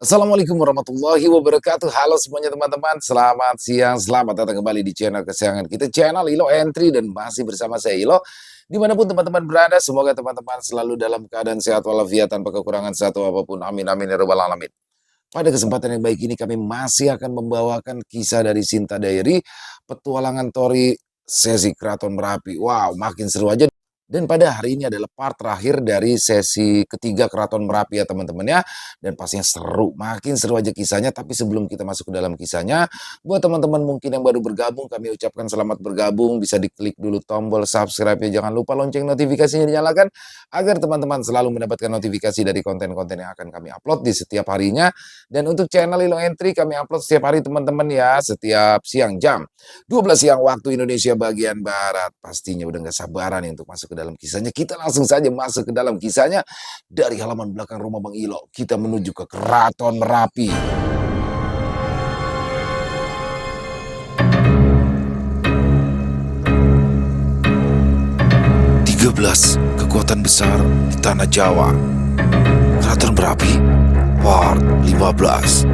Assalamualaikum warahmatullahi wabarakatuh. Halo semuanya teman-teman, selamat siang, selamat datang kembali di channel kesayangan kita, channel Ilo Entry, dan masih bersama saya Ilo. Dimanapun teman-teman berada, semoga teman-teman selalu dalam keadaan sehat walafiat tanpa kekurangan satu apapun. Amin amin ya rabbal alamin. Pada kesempatan yang baik ini kami masih akan membawakan kisah dari Sinta Diary, petualangan Tori sesi Keraton Merapi. Wow, makin seru aja. Dan pada hari ini adalah part terakhir dari sesi ketiga Keraton Merapi ya teman-teman ya. Dan pastinya seru, makin seru aja kisahnya. Tapi sebelum kita masuk ke dalam kisahnya, buat teman-teman mungkin yang baru bergabung, kami ucapkan selamat bergabung. Bisa diklik dulu tombol subscribe ya, jangan lupa lonceng notifikasinya dinyalakan, agar teman-teman selalu mendapatkan notifikasi dari konten-konten yang akan kami upload di setiap harinya. Dan untuk channel Ilo Entry kami upload setiap hari teman-teman ya, setiap siang jam 12 siang waktu Indonesia bagian Barat. Pastinya udah gak sabaran nih untuk masuk ke dalam kisahnya. Kita langsung saja masuk ke dalam kisahnya. Dari halaman belakang rumah Bang Ilo, kita menuju ke Keraton Merapi. Kekuatan besar di tanah Jawa. Keraton Merapi Part 15.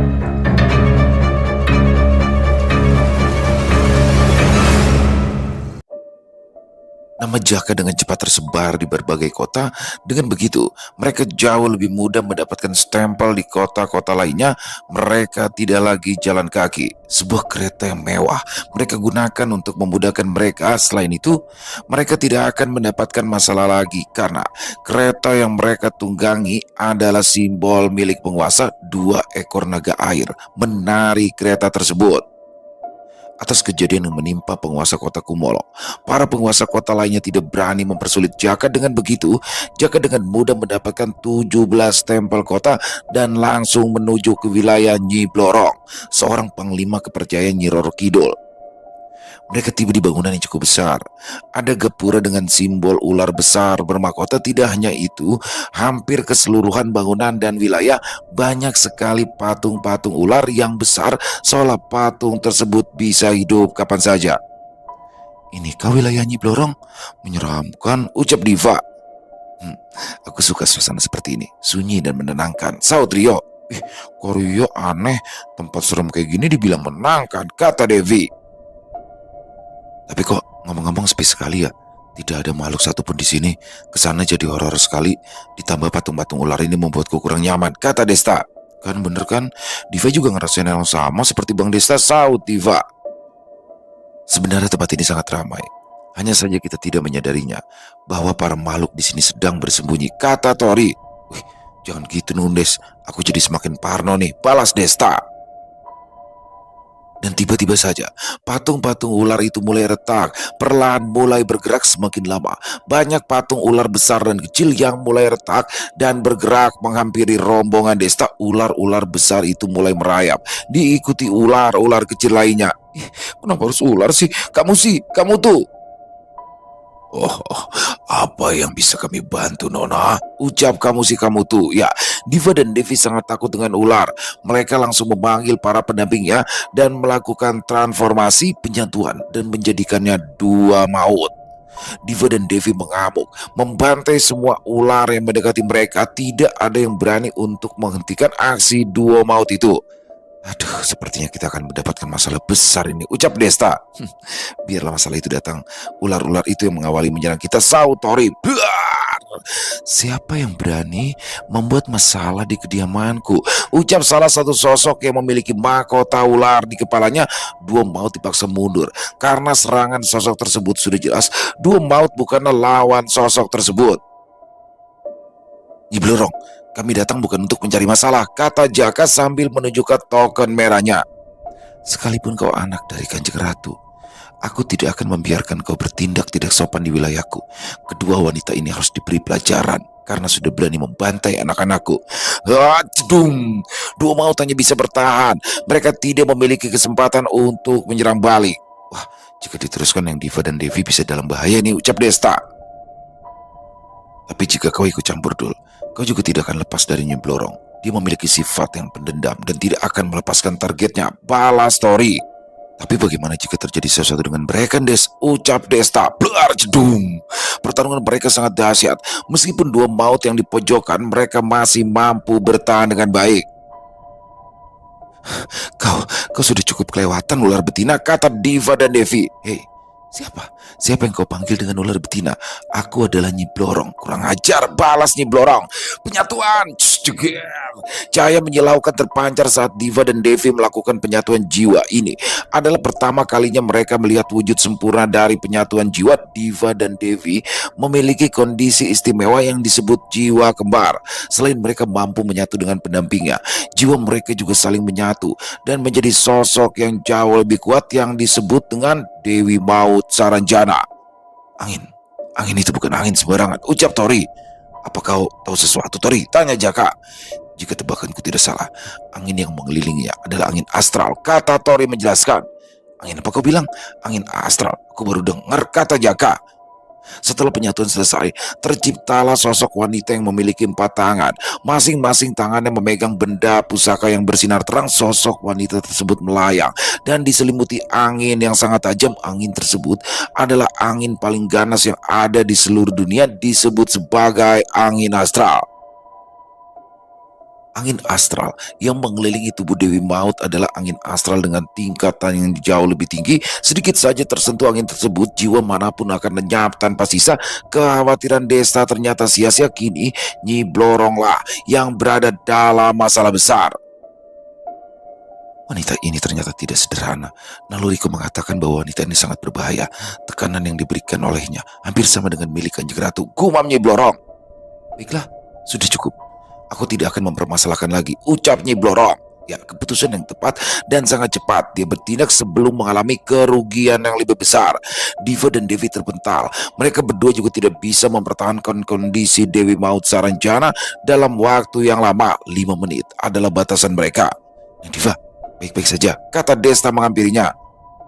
Nama Jaka dengan cepat tersebar di berbagai kota. Dengan begitu, mereka jauh lebih mudah mendapatkan stempel di kota-kota lainnya. Mereka tidak lagi jalan kaki. Sebuah kereta yang mewah mereka gunakan untuk memudahkan mereka. Selain itu, mereka tidak akan mendapatkan masalah lagi karena kereta yang mereka tunggangi adalah simbol milik penguasa. 2 ekor naga air menari kereta tersebut. Atas kejadian yang menimpa penguasa kota Kumolo, para penguasa kota lainnya tidak berani mempersulit Jaka. Dengan begitu, Jaka dengan mudah mendapatkan 17 stempel kota dan langsung menuju ke wilayah Nyi Blorong, seorang panglima kepercayaan Nyi Roro Kidul. Mereka tiba di bangunan yang cukup besar. Ada gapura dengan simbol ular besar bermahkota. Tidak hanya itu, hampir keseluruhan bangunan dan wilayah banyak sekali patung-patung ular yang besar, seolah patung tersebut bisa hidup kapan saja. Inikah wilayah Nyi Blorong? Menyeramkan, ucap Diva. Aku suka suasana seperti ini, sunyi dan menenangkan, saut Rio. Kok Rio aneh, tempat serem kayak gini dibilang menenangkan, kata Devi. Tapi kok ngomong-ngomong sepi sekali ya. Tidak ada makhluk satupun di sini. Kesana jadi horor sekali. Ditambah patung-patung ular ini membuatku kurang nyaman, kata Desta. Kan bener kan? Diva juga ngerasain yang sama seperti Bang Desta, saut Diva. Sebenarnya tempat ini sangat ramai. Hanya saja kita tidak menyadarinya bahwa para makhluk di sini sedang bersembunyi, kata Tori. Wih, jangan gitu Nundes. Aku jadi semakin parno nih, balas Desta. Dan tiba-tiba saja patung-patung ular itu mulai retak, perlahan mulai bergerak semakin lama. Banyak patung ular besar dan kecil yang mulai retak dan bergerak menghampiri rombongan Desta. Ular-ular besar itu mulai merayap, diikuti ular-ular kecil lainnya. Kenapa harus ular sih? Kamu tuh. Oh, apa yang bisa kami bantu, Nona? Ucap kamu tuh. Ya, Diva dan Devi sangat takut dengan ular. Mereka langsung memanggil para pendampingnya dan melakukan transformasi penyatuan dan menjadikannya 2 maut. Diva dan Devi mengamuk, membantai semua ular yang mendekati mereka. Tidak ada yang berani untuk menghentikan aksi 2 maut itu. Aduh, sepertinya kita akan mendapatkan masalah besar ini, ucap Desta. Biarlah masalah itu datang. Ular-ular itu yang mengawali menyerang kita, saut Tori. Siapa yang berani membuat masalah di kediamanku? Ucap salah satu sosok yang memiliki mahkota ular di kepalanya. 2 maut dipaksa mundur karena serangan sosok tersebut sudah jelas 2 maut bukanlah lawan sosok tersebut. Nyi Blorong, kami datang bukan untuk mencari masalah, kata Jaka sambil menunjukkan token merahnya. Sekalipun kau anak dari Kanjeng Ratu, aku tidak akan membiarkan kau bertindak tidak sopan di wilayahku. Kedua wanita ini harus diberi pelajaran karena sudah berani membantai anak-anakku. Cedung, 2 maut hanya bisa bertahan. Mereka tidak memiliki kesempatan untuk menyerang balik. Wah, jika diteruskan yang Diva dan Devi bisa dalam bahaya nih, ucap Desta. Tapi jika kau ikut campur Dul, kau juga tidak akan lepas dari Nyi Blorong. Dia memiliki sifat yang pendendam dan tidak akan melepaskan targetnya, balas Tori. Tapi bagaimana jika terjadi sesuatu dengan mereka, Des? Ucap Desta. Blar jedung. Pertarungan mereka sangat dahsyat. Meskipun 2 maut yang dipojokkan, mereka masih mampu bertahan dengan baik. Kau, kau sudah cukup kelewatan ular betina, kata Diva dan Devi. Hei, siapa? Siapa yang kau panggil dengan ular betina? Aku adalah Nyi Blorong. Kurang ajar, balas Nyi Blorong. Penyatuan. Jeger. Cahaya menyilaukan terpancar saat Diva dan Devi melakukan penyatuan jiwa. Ini adalah pertama kalinya mereka melihat wujud sempurna dari penyatuan jiwa. Diva dan Devi memiliki kondisi istimewa yang disebut jiwa kembar. Selain mereka mampu menyatu dengan pendampingnya, jiwa mereka juga saling menyatu dan menjadi sosok yang jauh lebih kuat yang disebut dengan Dewi Maut Saranjana. Angin, angin itu bukan angin sembarangan, ucap Tori. Apa kau tahu sesuatu, Tori? Tanya Jaka. Jika tebakanku tidak salah, angin yang mengelilinginya adalah angin astral, kata Tori menjelaskan. Angin apa kau bilang? Angin astral. Aku baru dengar, kata Jaka. Setelah penyatuan selesai, terciptalah sosok wanita yang memiliki 4 tangan. Masing-masing tangannya memegang benda pusaka yang bersinar terang. Sosok wanita tersebut melayang dan diselimuti angin yang sangat tajam. Angin tersebut adalah angin paling ganas yang ada di seluruh dunia, disebut sebagai angin astral. Angin astral yang mengelilingi tubuh Dewi Maut adalah angin astral dengan tingkatan yang jauh lebih tinggi. Sedikit saja tersentuh angin tersebut, jiwa manapun akan lenyap tanpa sisa. Kekhawatiran Desta ternyata sia-sia. Kini Nyi Bloronglah yang berada dalam masalah besar. Wanita ini ternyata tidak sederhana. Naluriku mengatakan bahwa wanita ini sangat berbahaya. Tekanan yang diberikan olehnya hampir sama dengan milik Kanjeng Ratu, gumam Nyi Blorong. Baiklah, sudah cukup. Aku tidak akan mempermasalahkan lagi, ucap Nyi Blorong. Ya, keputusan yang tepat dan sangat cepat. Dia bertindak sebelum mengalami kerugian yang lebih besar. Diva dan Devi terpental. Mereka berdua juga tidak bisa mempertahankan kondisi Dewi Maut Saranjana dalam waktu yang lama. 5 menit adalah batasan mereka. Diva, baik-baik saja, kata Desta menghampirinya.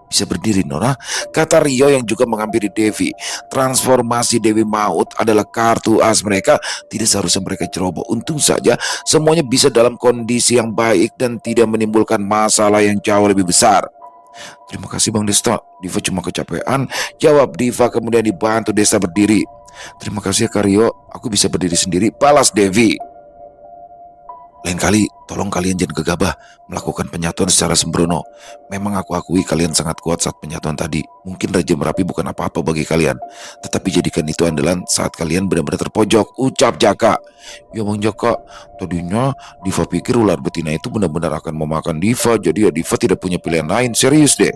Bisa berdiri, Nona, kata Rio yang juga menghampiri Devi. Transformasi Dewi Maut adalah kartu as mereka. Tidak seharusnya mereka ceroboh. Untung saja semuanya bisa dalam kondisi yang baik dan tidak menimbulkan masalah yang jauh lebih besar. Terima kasih Bang Desta, Diva cuma kecapean, jawab Diva kemudian dibantu Desta berdiri. Terima kasih ya Kak Rio, aku bisa berdiri sendiri, balas Devi. Lain kali, tolong kalian jangan gegabah melakukan penyatuan secara sembrono. Memang aku akui kalian sangat kuat saat penyatuan tadi. Mungkin Raja Merapi bukan apa-apa bagi kalian, tetapi jadikan itu andalan saat kalian benar-benar terpojok, ucap Jaka. Ya Bang Jaka, tadinya Diva pikir ular betina itu benar-benar akan memakan Diva, jadi ya Diva tidak punya pilihan lain, serius deh.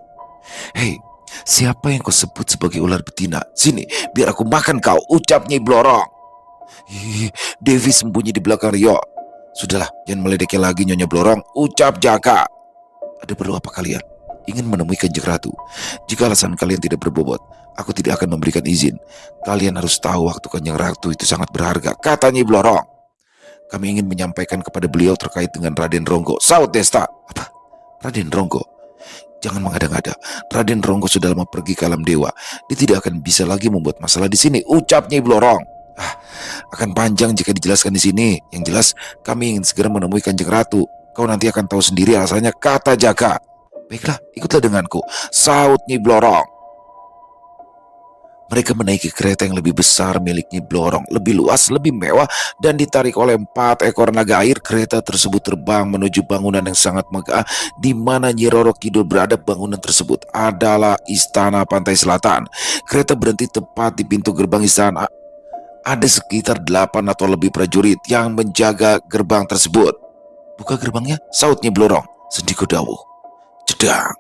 Hei, siapa yang kau sebut sebagai ular betina? Sini, biar aku makan kau, ucap Nyi Blorong. Devi sembunyi di belakang Rio. Sudahlah, jangan meledeki lagi Nyonya Blorong, ucap Jaka. Ada perlu apa kalian? Ingin menemui Kanjeng Ratu? Jika alasan kalian tidak berbobot, aku tidak akan memberikan izin. Kalian harus tahu waktu Kanjeng Ratu itu sangat berharga, kata Nyi Blorong. Kami ingin menyampaikan kepada beliau terkait dengan Raden Ronggo, saut Desta. Apa? Raden Ronggo? Jangan mengada-ngada. Raden Ronggo sudah lama pergi ke alam dewa. Dia tidak akan bisa lagi membuat masalah di sini, ucap Nyi Blorong. Akan panjang jika dijelaskan di sini. Yang jelas, kami ingin segera menemui Kanjeng Ratu. Kau nanti akan tahu sendiri alasannya, kata Jaka. Baiklah, ikutlah denganku, saut Nyi Blorong. Mereka menaiki kereta yang lebih besar milik Nyi Blorong, lebih luas, lebih mewah, dan ditarik oleh 4 ekor naga air. Kereta tersebut terbang menuju bangunan yang sangat megah, di mana Nyi Roro Kidul berada. Bangunan tersebut adalah Istana Pantai Selatan. Kereta berhenti tepat di pintu gerbang istana. Ada sekitar 8 atau lebih prajurit yang menjaga gerbang tersebut. Buka gerbangnya, saut Nyi Blorong. Sendiko dawuh. Jedang.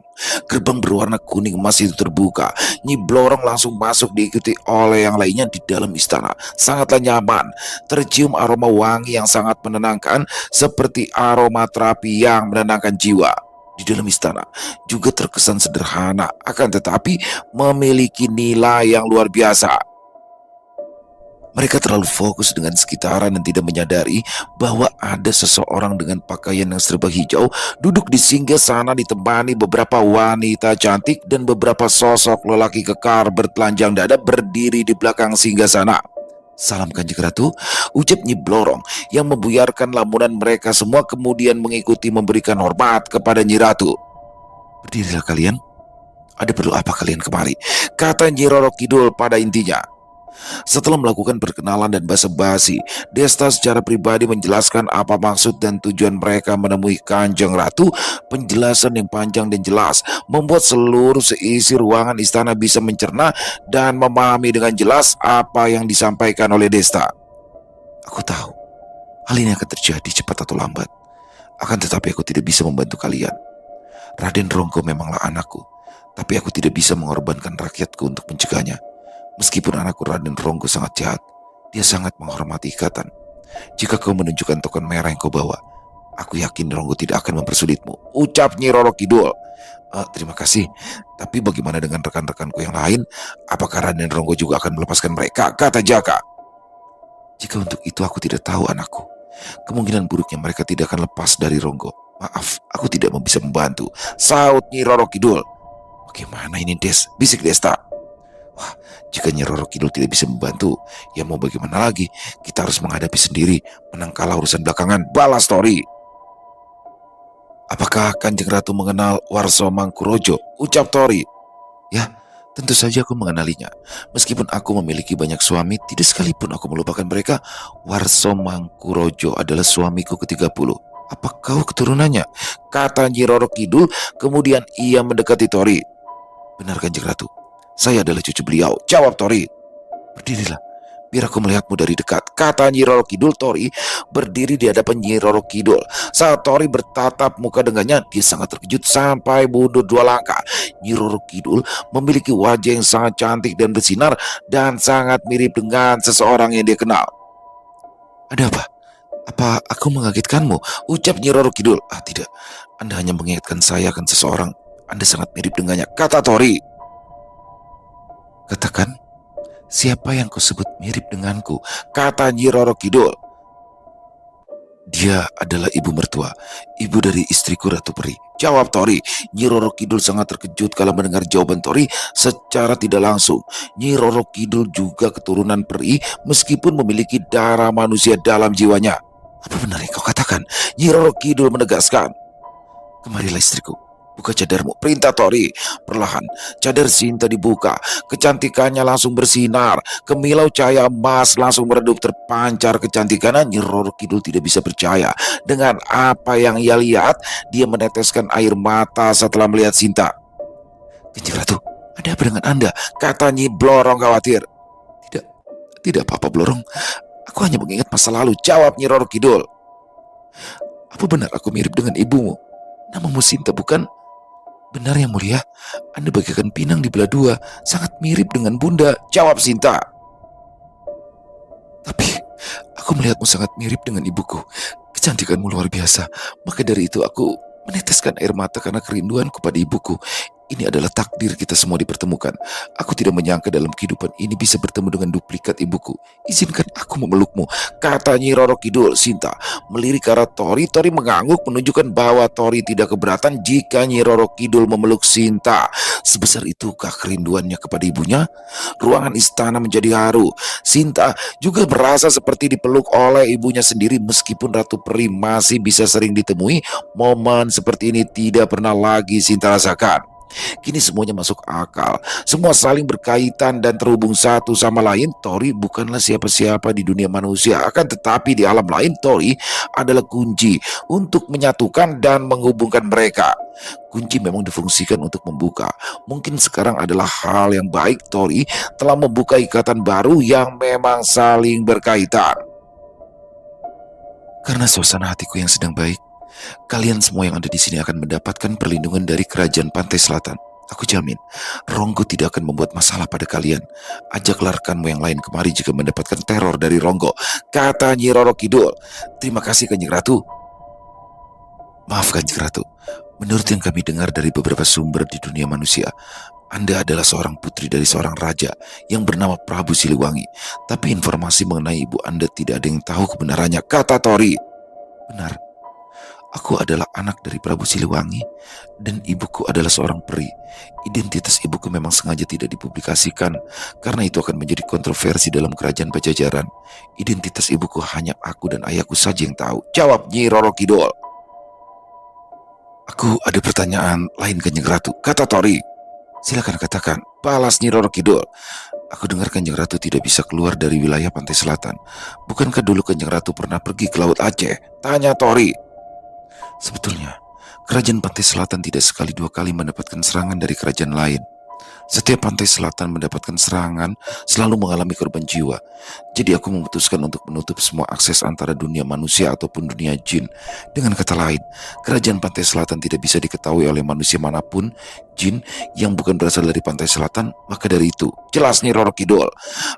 Gerbang berwarna kuning emas itu terbuka. Nyi Blorong langsung masuk diikuti oleh yang lainnya. Di dalam istana sangatlah nyaman. Tercium aroma wangi yang sangat menenangkan, seperti aroma terapi yang menenangkan jiwa. Di dalam istana juga terkesan sederhana, akan tetapi memiliki nilai yang luar biasa. Mereka terlalu fokus dengan sekitaran dan tidak menyadari bahwa ada seseorang dengan pakaian yang serba hijau duduk di singgasana ditemani beberapa wanita cantik dan beberapa sosok lelaki kekar bertelanjang dada berdiri di belakang singgasana. Salam Kanjeng Ratu, ucap Nyi Blorong yang membuyarkan lamunan mereka semua, kemudian mengikuti memberikan hormat kepada Nyi Ratu. Berdirilah kalian. Ada perlu apa kalian kemari? Kata Nyi Roro Kidul pada intinya. Setelah melakukan perkenalan dan basa-basi, Desta secara pribadi menjelaskan apa maksud dan tujuan mereka menemui Kanjeng Ratu. Penjelasan yang panjang dan jelas membuat seluruh seisi ruangan istana bisa mencerna dan memahami dengan jelas apa yang disampaikan oleh Desta. Aku tahu hal ini akan terjadi cepat atau lambat. Akan tetapi aku tidak bisa membantu kalian. Raden Ronggo memanglah anakku, tapi aku tidak bisa mengorbankan rakyatku untuk mencegahnya. Meskipun anakku Raden Ronggo sangat jahat, dia sangat menghormati ikatan. Jika kau menunjukkan token merah yang kau bawa, aku yakin Ronggo tidak akan mempersulitmu, ucap Nyi Roro Kidul. Terima kasih, tapi bagaimana dengan rekan-rekanku yang lain? Apakah Raden Ronggo juga akan melepaskan mereka? Kata Jaka. Jika untuk itu aku tidak tahu anakku. Kemungkinan buruknya mereka tidak akan lepas dari Ronggo. Maaf, aku tidak bisa membantu, saut Nyi Roro Kidul. Bagaimana ini Des? Bisik Desta. Wah, jika Nyi Roro Kidul tidak bisa membantu, ya mau bagaimana lagi? Kita harus menghadapi sendiri. Menang kalah urusan belakangan. Balas Tori. Apakah Kanjeng Ratu mengenal Warso Mangkurojo? Ucap Tori. Ya, tentu saja aku mengenalinya. Meskipun aku memiliki banyak suami, tidak sekalipun aku melupakan mereka. Warso Mangkurojo adalah suamiku ke-30. Apa kau keturunannya? Kata Nyi Roro Kidul, kemudian ia mendekati Tori. Benar Kanjeng Ratu, saya adalah cucu beliau, jawab Tori. Berdirilah, biar aku melihatmu dari dekat, kata Nyi Roro Kidul. Tori berdiri di hadapan Nyi Roro Kidul. Saat Tori bertatap muka dengannya, dia sangat terkejut sampai mundur 2 langkah. Nyi Roro Kidul memiliki wajah yang sangat cantik dan bersinar dan sangat mirip dengan seseorang yang dia kenal. Ada apa? Apa aku mengagetkanmu? Ucap Nyi Roro Kidul. Tidak, Anda hanya mengingatkan saya akan seseorang. Anda sangat mirip dengannya, kata Tori. Katakan, siapa yang kau sebut mirip denganku? Kata Nyi Roro Kidul. Dia adalah ibu mertua, ibu dari istriku Ratu Peri, jawab Tori. Nyi Roro Kidul sangat terkejut kalau mendengar jawaban Tori secara tidak langsung. Nyi Roro Kidul juga keturunan peri meskipun memiliki darah manusia dalam jiwanya. Apa benar yang kau katakan? Nyi Roro Kidul menegaskan. Kemarilah istriku, buka cadarmu, perintah Tori. Perlahan, cadar Sinta dibuka. Kecantikannya langsung bersinar. Kemilau cahaya emas langsung meredup terpancar kecantikannya. Nyi Roro Kidul tidak bisa percaya dengan apa yang ia lihat. Dia meneteskan air mata setelah melihat Sinta. Kanjeng Ratu, ada apa dengan Anda? Kata Nyi Blorong khawatir. Tidak apa-apa Blorong. Aku hanya mengingat masa lalu, jawab Nyi Roro Kidul. Apa benar aku mirip dengan ibumu? Namamu Sinta bukan? Benar yang mulia, Anda bagaikan pinang dibelah 2, sangat mirip dengan Bunda, jawab Sinta. Tapi aku melihatmu sangat mirip dengan ibuku. Kecantikanmu luar biasa. Maka dari itu aku meneteskan air mata karena kerinduanku pada ibuku. Ini adalah takdir kita semua dipertemukan. Aku tidak menyangka dalam kehidupan ini bisa bertemu dengan duplikat ibuku. Izinkan aku memelukmu, kata Nyi Roro Kidul. Sinta melirik ke arah Tori. Tori mengangguk menunjukkan bahwa Tori tidak keberatan jika Nyi Roro Kidul memeluk Sinta. Sebesar itukah kerinduannya kepada ibunya? Ruangan istana menjadi haru. Sinta juga merasa seperti dipeluk oleh ibunya sendiri. Meskipun Ratu Peri masih bisa sering ditemui, momen seperti ini tidak pernah lagi Sinta rasakan. Kini semuanya masuk akal. Semua saling berkaitan dan terhubung satu sama lain. Tori bukanlah siapa-siapa di dunia manusia, akan tetapi di alam lain Tori adalah kunci untuk menyatukan dan menghubungkan mereka. Kunci memang difungsikan untuk membuka. Mungkin sekarang adalah hal yang baik Tori telah membuka ikatan baru yang memang saling berkaitan. Karena suasana hatiku yang sedang baik, kalian semua yang ada di sini akan mendapatkan perlindungan dari Kerajaan Pantai Selatan. Aku jamin, Ronggo tidak akan membuat masalah pada kalian. Ajaklah rekanmu yang lain kemari jika mendapatkan teror dari Ronggo, kata Nyi Roro Kidul. Terima kasih Kanjeng Ratu. Maaf Kanjeng Ratu, menurut yang kami dengar dari beberapa sumber di dunia manusia, Anda adalah seorang putri dari seorang raja yang bernama Prabu Siliwangi. Tapi informasi mengenai ibu Anda tidak ada yang tahu kebenarannya, kata Tori. Benar. Aku adalah anak dari Prabu Siliwangi dan ibuku adalah seorang peri. Identitas ibuku memang sengaja tidak dipublikasikan karena itu akan menjadi kontroversi dalam kerajaan Pajajaran. Identitas ibuku hanya aku dan ayahku saja yang tahu, jawab Nyi Roro Kidul. Aku ada pertanyaan lain Kanjeng Ratu, kata Tori. Silakan katakan, balas Nyi Roro Kidul. Aku dengar Kanjeng Ratu tidak bisa keluar dari wilayah pantai selatan. Bukankah dulu Kanjeng Ratu pernah pergi ke Laut Aceh? Tanya Tori. Sebetulnya, kerajaan pantai selatan tidak sekali dua kali mendapatkan serangan dari kerajaan lain. Setiap pantai selatan mendapatkan serangan selalu mengalami korban jiwa. Jadi aku memutuskan untuk menutup semua akses antara dunia manusia ataupun dunia jin. Dengan kata lain, kerajaan pantai selatan tidak bisa diketahui oleh manusia manapun, jin yang bukan berasal dari pantai selatan. Maka dari itu, jelas Nyi Roro Kidul.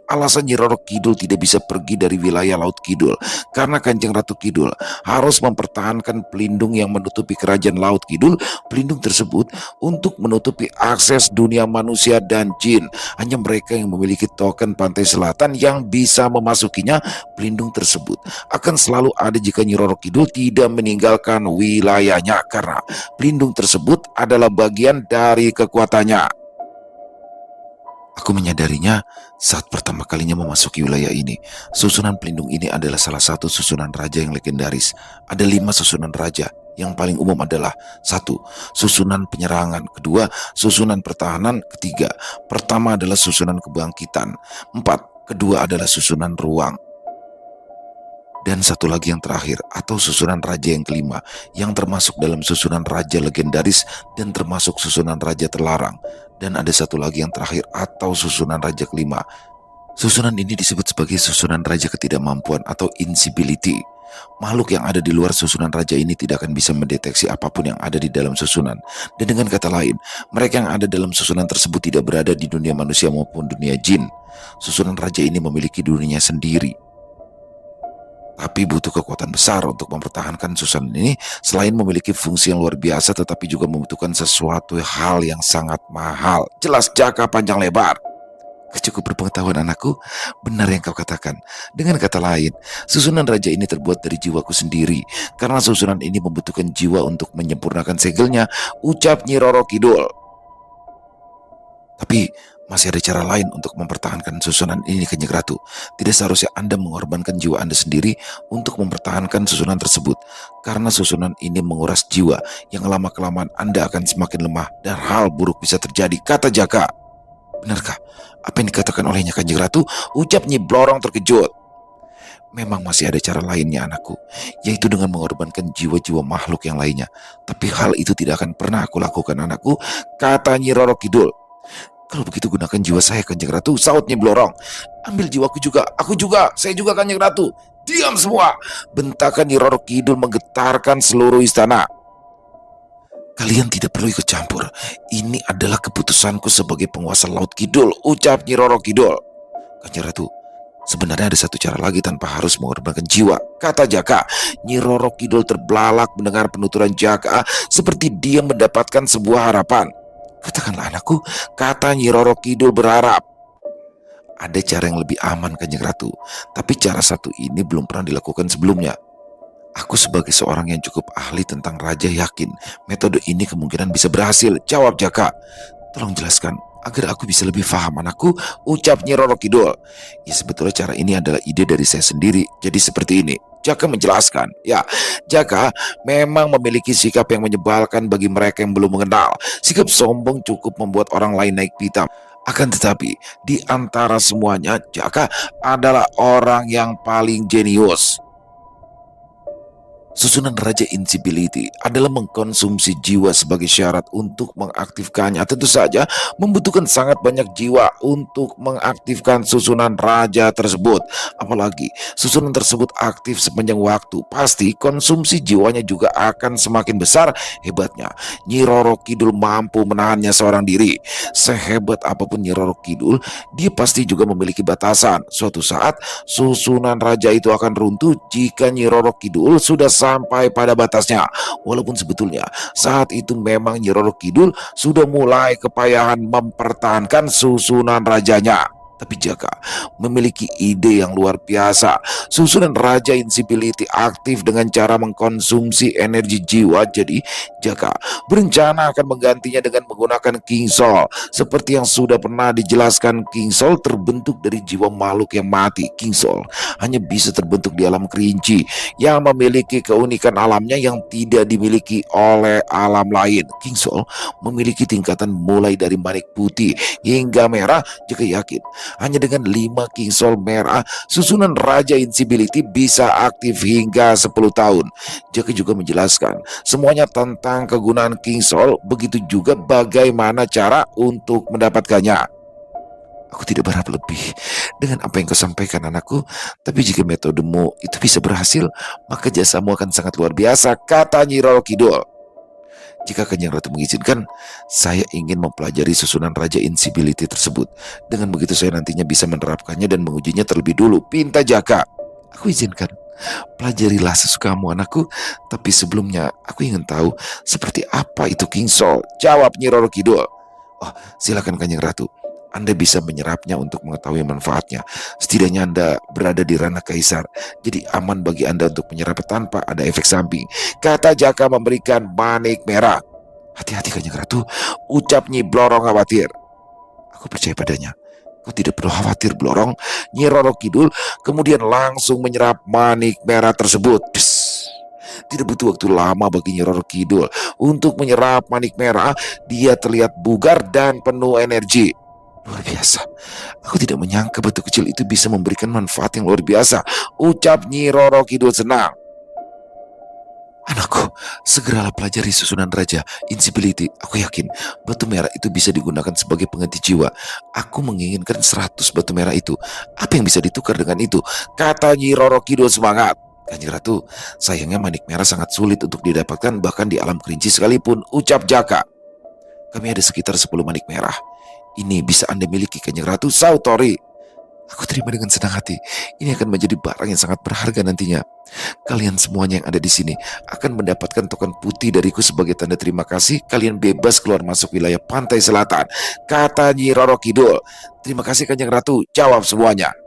Alasan Nyi Roro Kidul tidak bisa pergi dari wilayah Laut Kidul karena Kanjeng Ratu Kidul harus mempertahankan pelindung yang menutupi kerajaan Laut Kidul. Pelindung tersebut untuk menutupi akses dunia manusia dan jin. Hanya mereka yang memiliki token pantai selatan yang bisa memasukinya. Pelindung tersebut akan selalu ada jika Nyi Roro Kidul tidak meninggalkan wilayahnya, karena pelindung tersebut adalah bagian dari kekuatannya. Aku menyadarinya saat pertama kalinya memasuki wilayah ini. Susunan pelindung ini adalah salah satu susunan raja yang legendaris. Ada 5 susunan raja. Yang paling umum adalah 1. Susunan penyerangan. 2. Susunan pertahanan. 3. Pertama adalah susunan kebangkitan. 4. Kedua adalah susunan ruang. Dan satu lagi yang terakhir, atau susunan raja yang kelima, yang termasuk dalam susunan raja legendaris dan termasuk susunan raja terlarang. Dan ada satu lagi yang terakhir, atau susunan raja kelima. Susunan ini disebut sebagai susunan raja ketidakmampuan atau invisibility. Makhluk yang ada di luar susunan raja ini tidak akan bisa mendeteksi apapun yang ada di dalam susunan. Dan dengan kata lain, mereka yang ada dalam susunan tersebut tidak berada di dunia manusia maupun dunia jin. Susunan raja ini memiliki dunianya sendiri. Tapi butuh kekuatan besar untuk mempertahankan susunan ini. Selain memiliki fungsi yang luar biasa, tetapi juga membutuhkan sesuatu hal yang sangat mahal. Jelas jangka panjang lebar. Cukup berpengetahuan anakku, benar yang kau katakan. Dengan kata lain, susunan raja ini terbuat dari jiwaku sendiri. Karena susunan ini membutuhkan jiwa untuk menyempurnakan segelnya, ucap Nyi Roro Kidul. Tapi masih ada cara lain untuk mempertahankan susunan ini, Kanjeng Ratu. Tidak seharusnya Anda mengorbankan jiwa Anda sendiri untuk mempertahankan susunan tersebut. Karena susunan ini menguras jiwa, yang lama-kelamaan Anda akan semakin lemah dan hal buruk bisa terjadi, kata Jaka. Benarkah apa yang dikatakan olehnya, Kanjeng Ratu? Ucap Nyi Blorong terkejut. Memang masih ada cara lainnya, anakku, yaitu dengan mengorbankan jiwa-jiwa makhluk yang lainnya. Tapi hal itu tidak akan pernah aku lakukan, anakku, kata Nyi Roro Kidul. Kalau begitu gunakan jiwa saya, Kanjeng Ratu, saut Nyi Blorong. Ambil jiwaku juga, aku juga, saya juga, Kanjeng Ratu. Diam semua, bentakan Nyi Roro Kidul menggetarkan seluruh istana. Kalian tidak perlu ikut campur. Ini adalah keputusanku sebagai penguasa Laut Kidul, ucap Nyi Roro Kidul. Kanjeng Ratu, sebenarnya ada satu cara lagi tanpa harus mengorbankan jiwa, kata Jaka. Nyi Roro Kidul terbelalak mendengar penuturan Jaka, seperti dia mendapatkan sebuah harapan. Katakanlah, anakku, kata Nyi Roro Kidul berharap. Ada cara yang lebih aman, Kanjeng Ratu, tapi cara satu ini belum pernah dilakukan sebelumnya. Aku sebagai seorang yang cukup ahli tentang raja yakin metode ini kemungkinan bisa berhasil, jawab Jaka. Tolong jelaskan agar aku bisa lebih paham, anakku, ucap Nyi Roro Kidul. Ya, sebetulnya cara ini adalah ide dari saya sendiri. Jadi seperti ini, Jaka menjelaskan. Ya, Jaka memang memiliki sikap yang menyebalkan bagi mereka yang belum mengenal. Sikap sombong cukup membuat orang lain naik pitam. Akan tetapi, di antara semuanya, Jaka adalah orang yang paling jenius. Susunan Raja Invisibility adalah mengkonsumsi jiwa sebagai syarat untuk mengaktifkannya. Tentu saja membutuhkan sangat banyak jiwa untuk mengaktifkan susunan raja tersebut. Apalagi susunan tersebut aktif sepanjang waktu, pasti konsumsi jiwanya juga akan semakin besar. Hebatnya, Nyi Roro Kidul mampu menahannya seorang diri. Sehebat apapun Nyi Roro Kidul, dia pasti juga memiliki batasan. Suatu saat susunan raja itu akan runtuh jika Nyi Roro Kidul sudah sampai pada batasnya. Walaupun sebetulnya saat itu memang Nyi Roro Kidul sudah mulai kepayahan mempertahankan susunan rajanya. Tapi Jaka memiliki ide yang luar biasa. Susunan Raja Insibility aktif dengan cara mengkonsumsi energi jiwa. Jadi Jaka berencana akan menggantinya dengan menggunakan King Soul. Seperti yang sudah pernah dijelaskan, King Soul terbentuk dari jiwa makhluk yang mati. King Soul hanya bisa terbentuk di alam kerinci yang memiliki keunikan alamnya yang tidak dimiliki oleh alam lain. King Soul memiliki tingkatan mulai dari manik putih hingga merah. Jaka yakin hanya dengan 5 King Soul merah, susunan Raja Insibility bisa aktif hingga 10 tahun. Jaka juga menjelaskan semuanya tentang kegunaan King Soul, begitu juga bagaimana cara untuk mendapatkannya. Aku tidak berharap lebih dengan apa yang kau sampaikan, anakku. Tapi jika metodemu itu bisa berhasil, maka jasamu akan sangat luar biasa, kata Nyi Roro Kidul. Jika Kanjeng Ratu mengizinkan, saya ingin mempelajari susunan Raja Insibility tersebut. Dengan begitu saya nantinya bisa menerapkannya dan mengujinya terlebih dulu, pinta Jaka. Aku izinkan. Pelajarilah sesukamu, anakku. Tapi sebelumnya, aku ingin tahu seperti apa itu King Soul, jawab Nyi Roro Kidul. Oh, silakan Kanjeng Ratu. Anda bisa menyerapnya untuk mengetahui manfaatnya. Setidaknya Anda berada di ranah kaisar, jadi aman bagi Anda untuk menyerap tanpa ada efek samping, kata Jaka memberikan manik merah. Hati-hati Kanjeng Ratu, ucap Nyi Blorong khawatir. Aku percaya padanya. Kau tidak perlu khawatir, Blorong. Nyi Roro Kidul kemudian langsung menyerap manik merah tersebut. Tidak butuh waktu lama bagi Nyi Roro Kidul untuk menyerap manik merah. Dia terlihat bugar dan penuh energi. Luar biasa. Aku tidak menyangka batu kecil itu bisa memberikan manfaat yang luar biasa, ucap Nyi Roro Kidul senang. Anakku, segeralah pelajari susunan Raja Insibility. Aku yakin batu merah itu bisa digunakan sebagai pengganti jiwa. Aku menginginkan 100 batu merah itu. Apa yang bisa ditukar dengan itu? Kata Nyi Roro Kidul semangat. Kanjeng Ratu, sayangnya manik merah sangat sulit untuk didapatkan bahkan di alam kerinci sekalipun, ucap Jaka. Kami ada sekitar 10 manik merah. Ini bisa Anda miliki, Kanjeng Ratu, Sautori. Aku terima dengan senang hati. Ini akan menjadi barang yang sangat berharga nantinya. Kalian semuanya yang ada di sini akan mendapatkan token putih dariku sebagai tanda terima kasih. Kalian bebas keluar masuk wilayah pantai selatan, kata Nyi Roro Kidul. Terima kasih Kanjeng Ratu, jawab semuanya.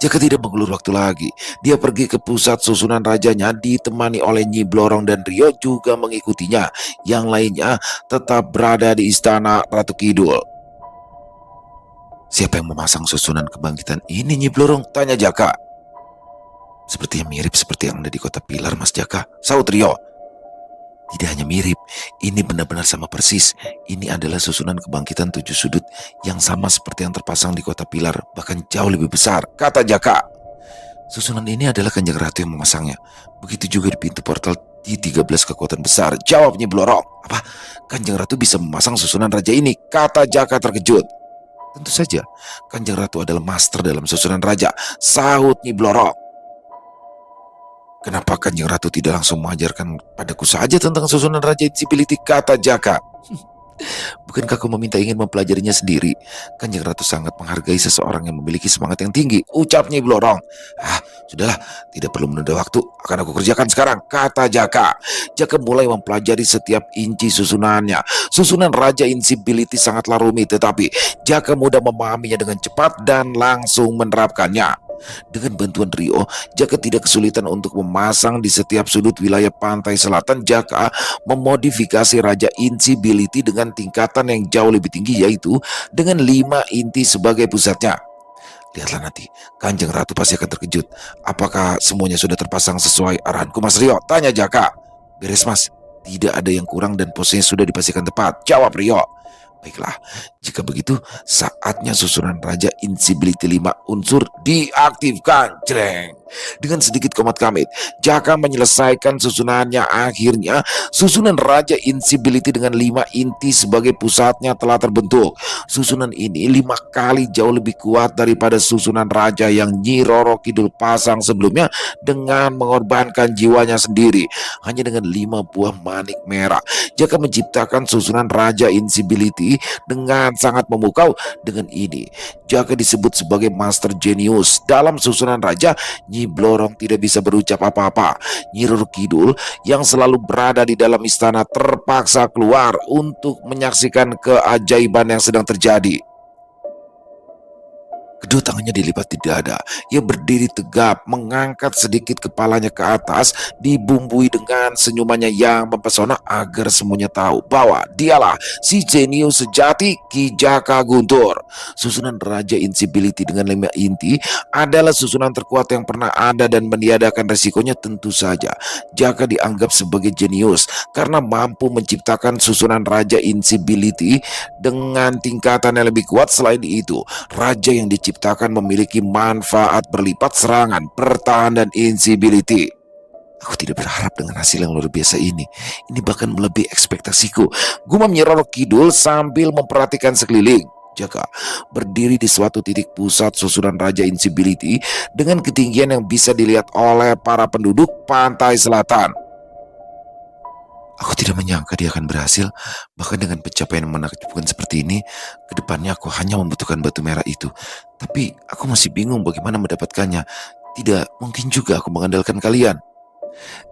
Jaka tidak mengulur waktu lagi. Dia pergi ke pusat susunan rajanya ditemani oleh Nyi Blorong dan Rio juga mengikutinya. Yang lainnya tetap berada di istana Ratu Kidul. Siapa yang memasang susunan kebangkitan ini, Nyi Blorong? Tanya Jaka. Sepertinya mirip seperti yang ada di kota Pilar, Mas Jaka, saut Rio. Tidak hanya mirip, ini benar-benar sama persis. Ini adalah susunan kebangkitan 7 sudut yang sama seperti yang terpasang di kota Pilar, bahkan jauh lebih besar, kata Jaka. Susunan ini adalah Kanjeng Ratu yang memasangnya. Begitu juga di pintu portal di 13 kekuatan besar, jawab Nyi Blorong. Apa? Kanjeng Ratu bisa memasang susunan raja ini, kata Jaka terkejut. Tentu saja, Kanjeng Ratu adalah master dalam susunan raja, sahut Nyi Blorong. Kenapa Kanjeng Ratu tidak langsung mengajarkan padaku saja tentang susunan Raja Insibility, kata Jaka. Bukankah kau meminta ingin mempelajarinya sendiri? Kanjeng Ratu sangat menghargai seseorang yang memiliki semangat yang tinggi, ucap Nyi Blorong. Sudahlah, tidak perlu menunda waktu, akan aku kerjakan sekarang, kata Jaka. Jaka mulai mempelajari setiap inci susunannya. Susunan Raja Insibility sangatlah rumit, tetapi Jaka mudah memahaminya dengan cepat dan langsung menerapkannya. Dengan bantuan Rio, Jaka tidak kesulitan untuk memasang di setiap sudut wilayah pantai selatan. Jaka memodifikasi Raja Insibility dengan tingkatan yang jauh lebih tinggi, yaitu dengan 5 inti sebagai pusatnya. Lihatlah nanti, Kanjeng Ratu pasti akan terkejut. Apakah semuanya sudah terpasang sesuai arahanku, Mas Rio? Tanya Jaka. Beres, Mas. Tidak ada yang kurang dan posisinya sudah dipastikan tepat, jawab Rio. Baiklah, jika begitu saatnya susunan Raja Insibility 5 unsur diaktifkan. Jreng. Dengan sedikit komat kamit, Jaka menyelesaikan susunannya. Akhirnya susunan Raja Insibility dengan 5 inti sebagai pusatnya telah terbentuk. Susunan ini 5 kali jauh lebih kuat daripada susunan Raja yang Nyi Roro Kidul pasang sebelumnya dengan mengorbankan jiwanya sendiri. Hanya dengan 5 buah manik merah, Jaka menciptakan susunan Raja Insibility dengan sangat memukau. Dengan ini, Jaka disebut sebagai Master Genius dalam susunan Raja. Nyi Blorong tidak bisa berucap apa-apa. Nyi Roro Kidul yang selalu berada di dalam istana terpaksa keluar untuk menyaksikan keajaiban yang sedang terjadi. Kedua tangannya dilipat di dada. Ia berdiri tegap, mengangkat sedikit kepalanya ke atas, dibumbui dengan senyumannya yang mempesona agar semuanya tahu bahwa dialah si jenius sejati Ki Jaka Guntur. Susunan Raja Insibility dengan 5 inti adalah susunan terkuat yang pernah ada dan meniadakan resikonya tentu saja. Jaka dianggap sebagai jenius karena mampu menciptakan susunan Raja Insibility dengan tingkatan yang lebih kuat. Selain itu, raja yang diciptakan memiliki manfaat berlipat serangan, pertahanan, dan invincibility. Aku tidak berharap dengan hasil yang luar biasa ini. Ini bahkan melebihi ekspektasiku. Gumam Nyi Roro Kidul sambil memperhatikan sekeliling. Jaka berdiri di suatu titik pusat susunan Raja Invincibility dengan ketinggian yang bisa dilihat oleh para penduduk pantai selatan. Aku tidak menyangka dia akan berhasil, bahkan dengan pencapaian yang menakjubkan seperti ini. Kedepannya aku hanya membutuhkan batu merah itu. Tapi aku masih bingung bagaimana mendapatkannya. Tidak mungkin juga aku mengandalkan kalian.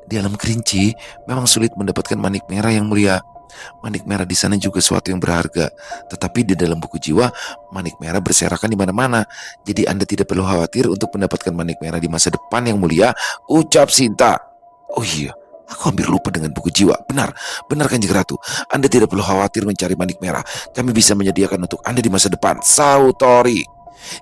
Di alam kerinci, memang sulit mendapatkan manik merah yang mulia. Manik merah di sana juga sesuatu yang berharga. Tetapi di dalam buku jiwa, manik merah berserakan di mana-mana. Jadi Anda tidak perlu khawatir untuk mendapatkan manik merah di masa depan yang mulia, ucap Sinta. Oh iya, aku hampir lupa dengan buku jiwa. Benar Kanjeng Ratu. Anda tidak perlu khawatir mencari manik merah. Kami bisa menyediakan untuk Anda di masa depan, sahut Tori.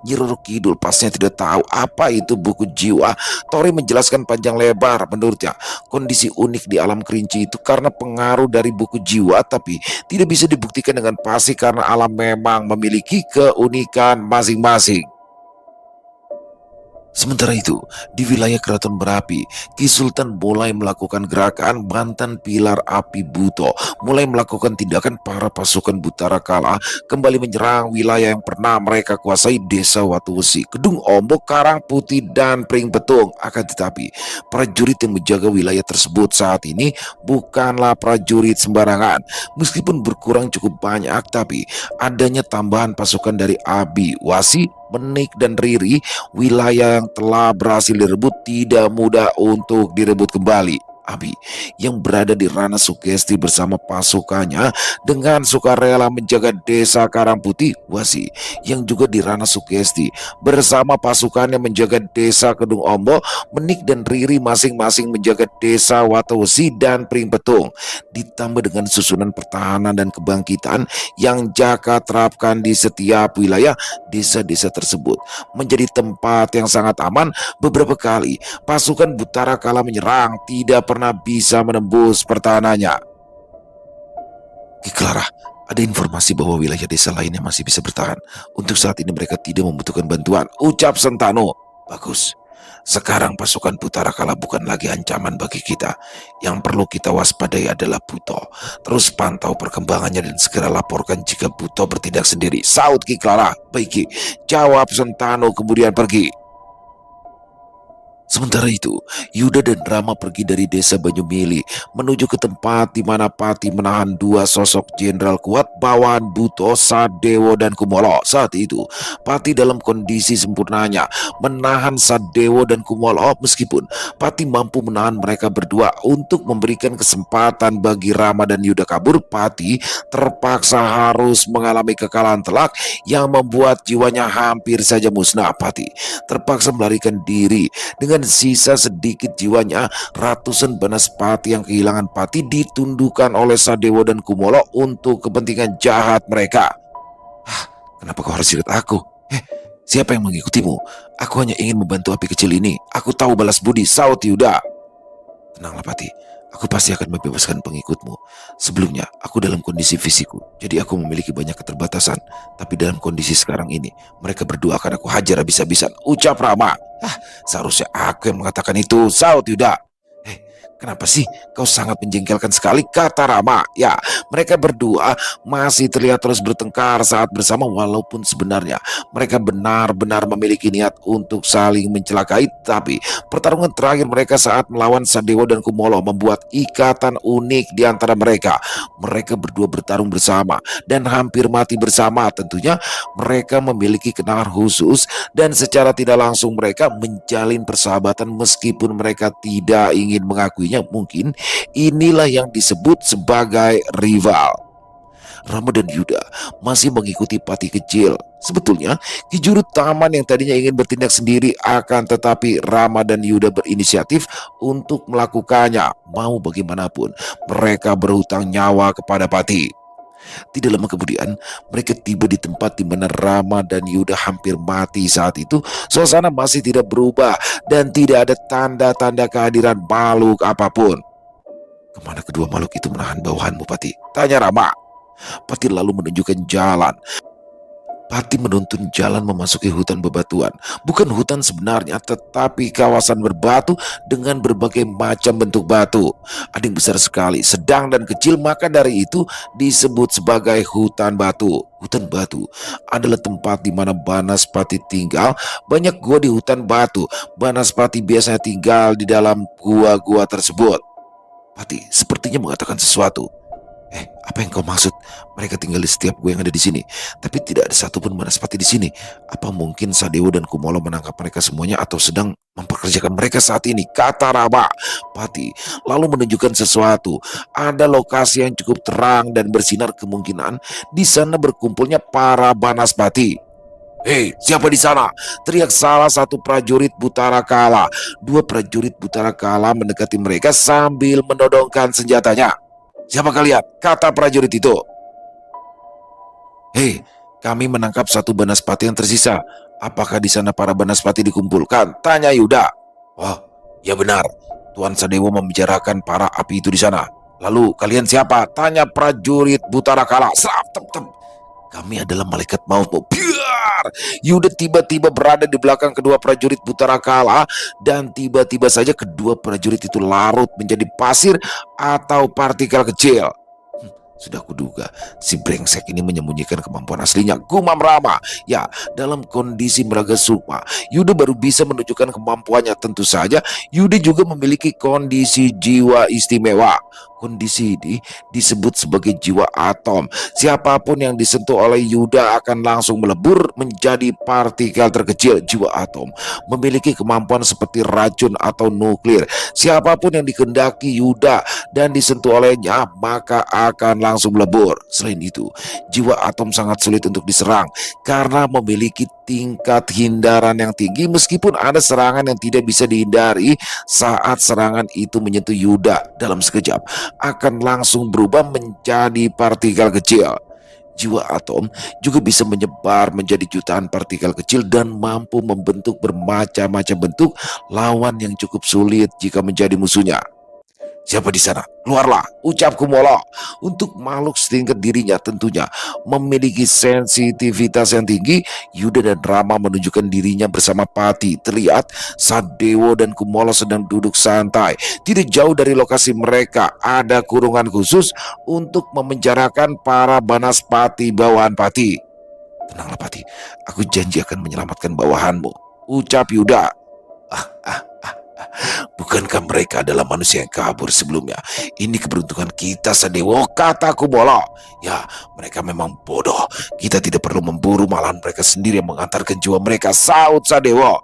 Nyi Roro Kidul pastinya tidak tahu apa itu buku jiwa. Tori menjelaskan panjang lebar. Menurutnya, kondisi unik di alam kerinci itu karena pengaruh dari buku jiwa, tapi tidak bisa dibuktikan dengan pasti karena alam memang memiliki keunikan masing-masing. Sementara itu, di wilayah Keraton Berapi, Ki Sultan mulai melakukan gerakan. Mantan Pilar Api Buto mulai melakukan tindakan. Para pasukan Butara Kala kembali menyerang wilayah yang pernah mereka kuasai, Desa Watu Wesi, Kedung Ombok, Karang Putih, dan Pring Petung. Akan tetapi, prajurit yang menjaga wilayah tersebut saat ini bukanlah prajurit sembarangan. Meskipun berkurang cukup banyak, tapi adanya tambahan pasukan dari Abi, Wasi, Menik, dan Riri, wilayah yang telah berhasil direbut tidak mudah untuk direbut kembali. Abi yang berada di Ranah Sugesti bersama pasukannya dengan sukarela menjaga Desa Karangputih. Wasi yang juga di Ranah Sugesti bersama pasukannya menjaga Desa Kedung Ombo. Menik dan Riri masing-masing menjaga Desa Watawesi dan Pring Petung. Ditambah dengan susunan pertahanan dan kebangkitan yang Jaka terapkan di setiap wilayah, desa-desa tersebut menjadi tempat yang sangat aman. Beberapa kali pasukan Butara Kala menyerang, tidak pernah bisa menembus pertahanannya. Ki Clara, ada informasi bahwa wilayah desa lainnya masih bisa bertahan. Untuk saat ini mereka tidak membutuhkan bantuan, ucap Sentano. Bagus. Sekarang pasukan Butara Kala bukan lagi ancaman bagi kita. Yang perlu kita waspadai adalah Buto. Terus pantau perkembangannya dan segera laporkan jika Buto bertindak sendiri, saut Ki Clara. Baik Ki, jawab Sentano kemudian pergi. Sementara itu, Yuda dan Rama pergi dari desa Banyumili menuju ke tempat di mana Pati menahan 2 sosok jenderal kuat bawaan Buto, Sadewo, dan Kumolo. Saat itu, Pati dalam kondisi sempurnanya menahan Sadewo dan Kumolo. Meskipun Pati mampu menahan mereka berdua untuk memberikan kesempatan bagi Rama dan Yuda kabur, Pati terpaksa harus mengalami kekalahan telak yang membuat jiwanya hampir saja musnah. Pati terpaksa melarikan diri. Dengan sisa sedikit jiwanya, ratusan Banaspati yang kehilangan Pati ditundukkan oleh Sadewo dan Kumolo untuk kepentingan jahat mereka. Kenapa kau harus ingat aku? Siapa yang mengikutimu? Aku hanya ingin membantu api kecil ini. Aku tahu balas budi, saut Yuda. Tenanglah Pati, aku pasti akan membebaskan pengikutmu. Sebelumnya, aku dalam kondisi fisikku, jadi aku memiliki banyak keterbatasan. Tapi dalam kondisi sekarang ini, mereka berdua akan aku hajar habis-habisan, ucap Rama. Seharusnya aku yang mengatakan itu, saut Yuda. Kenapa sih kau sangat menjengkelkan sekali, kata Rama. Ya, mereka berdua masih terlihat terus bertengkar saat bersama, walaupun sebenarnya mereka benar-benar memiliki niat untuk saling mencelakai. Tapi pertarungan terakhir mereka saat melawan Sadewo dan Kumolo membuat ikatan unik di antara mereka. Mereka berdua bertarung bersama dan hampir mati bersama. Tentunya mereka memiliki kenangan khusus dan secara tidak langsung mereka menjalin persahabatan meskipun mereka tidak ingin mengakuinya. Mungkin inilah yang disebut sebagai rival. Rama dan Yuda masih mengikuti Pati kecil. Sebetulnya, Ki Juru Taman yang tadinya ingin bertindak sendiri akan tetapi Rama dan Yuda berinisiatif untuk melakukannya. Mau bagaimanapun, mereka berhutang nyawa kepada Pati. Tidak lama kemudian, mereka tiba di tempat di mana Rama dan Yuda hampir mati saat itu. Suasana masih tidak berubah dan tidak ada tanda-tanda kehadiran makhluk apapun. Kemana kedua makhluk itu menahan bawahanmu, Pati? Tanya Rama. Pati lalu menunjukkan jalan. Pati menuntun jalan memasuki hutan bebatuan. Bukan hutan sebenarnya, tetapi kawasan berbatu dengan berbagai macam bentuk batu. Ada yang besar sekali, sedang dan kecil, maka dari itu disebut sebagai hutan batu. Hutan batu adalah tempat di mana Banaspati tinggal. Banyak gua di hutan batu. Banaspati biasanya tinggal di dalam gua-gua tersebut. Pati sepertinya mengatakan sesuatu. Apa yang kau maksud? Mereka tinggal di setiap gua yang ada di sini, tapi tidak ada satupun Banaspati di sini. Apa mungkin Sadewa dan Kumolo menangkap mereka semuanya atau sedang memperkerjakan mereka saat ini? Kata Rama. Pati lalu menunjukkan sesuatu. Ada lokasi yang cukup terang dan bersinar, kemungkinan di sana berkumpulnya para Banaspati. Hei, siapa di sana? Teriak salah satu prajurit Butara Kala. Dua prajurit Butara Kala mendekati mereka sambil menodongkan senjatanya. Siapa kalian? Kata prajurit itu. Hei, kami menangkap satu Banaspati yang tersisa. Apakah di sana para Banaspati dikumpulkan? Tanya Yuda. Wah, ya benar. Tuan Sadewa membicarakan para api itu di sana. Lalu kalian siapa? Tanya prajurit Butara Kala. Serap, tep, tep. Kami adalah malaikat mautmu. Biar! Yuda tiba-tiba berada di belakang kedua prajurit Butara Kala dan tiba-tiba saja kedua prajurit itu larut menjadi pasir atau partikel kecil. Sudah kuduga, si brengsek ini menyembunyikan kemampuan aslinya. Gumam Rama. Ya, dalam kondisi meraga sukma, Yuda baru bisa menunjukkan kemampuannya. Tentu saja, Yuda juga memiliki kondisi jiwa istimewa. Kondisi ini disebut sebagai jiwa atom. Siapapun yang disentuh oleh Yuda akan langsung melebur menjadi partikel terkecil. Jiwa atom memiliki kemampuan seperti racun atau nuklir. Siapapun yang dikehendaki Yuda dan disentuh olehnya, maka akan langsung melebur. Selain itu, jiwa atom sangat sulit untuk diserang karena memiliki tingkat hindaran yang tinggi. Meskipun ada serangan yang tidak bisa dihindari, saat serangan itu menyentuh Yuda dalam sekejap akan langsung berubah menjadi partikel kecil. Jiwa atom juga bisa menyebar menjadi jutaan partikel kecil dan mampu membentuk bermacam-macam bentuk lawan yang cukup sulit jika menjadi musuhnya. Siapa di sana? Keluarlah, ucap Kumolo. Untuk makhluk setingkat dirinya tentunya memiliki sensitivitas yang tinggi. Yuda dan Rama menunjukkan dirinya bersama Pati. Terlihat Sadewo dan Kumolo sedang duduk santai. Tidak jauh dari lokasi mereka ada kurungan khusus untuk memenjarakan para Banaspati bawahan Pati. Tenanglah Pati, aku janji akan menyelamatkan bawahanmu, ucap Yuda. Bukankah mereka adalah manusia yang kabur sebelumnya? Ini keberuntungan kita, Sadewo, kata Kumolo. Ya, mereka memang bodoh. Kita tidak perlu memburu, malahan mereka sendiri yang mengantarkan jiwa mereka, saut Sadewo.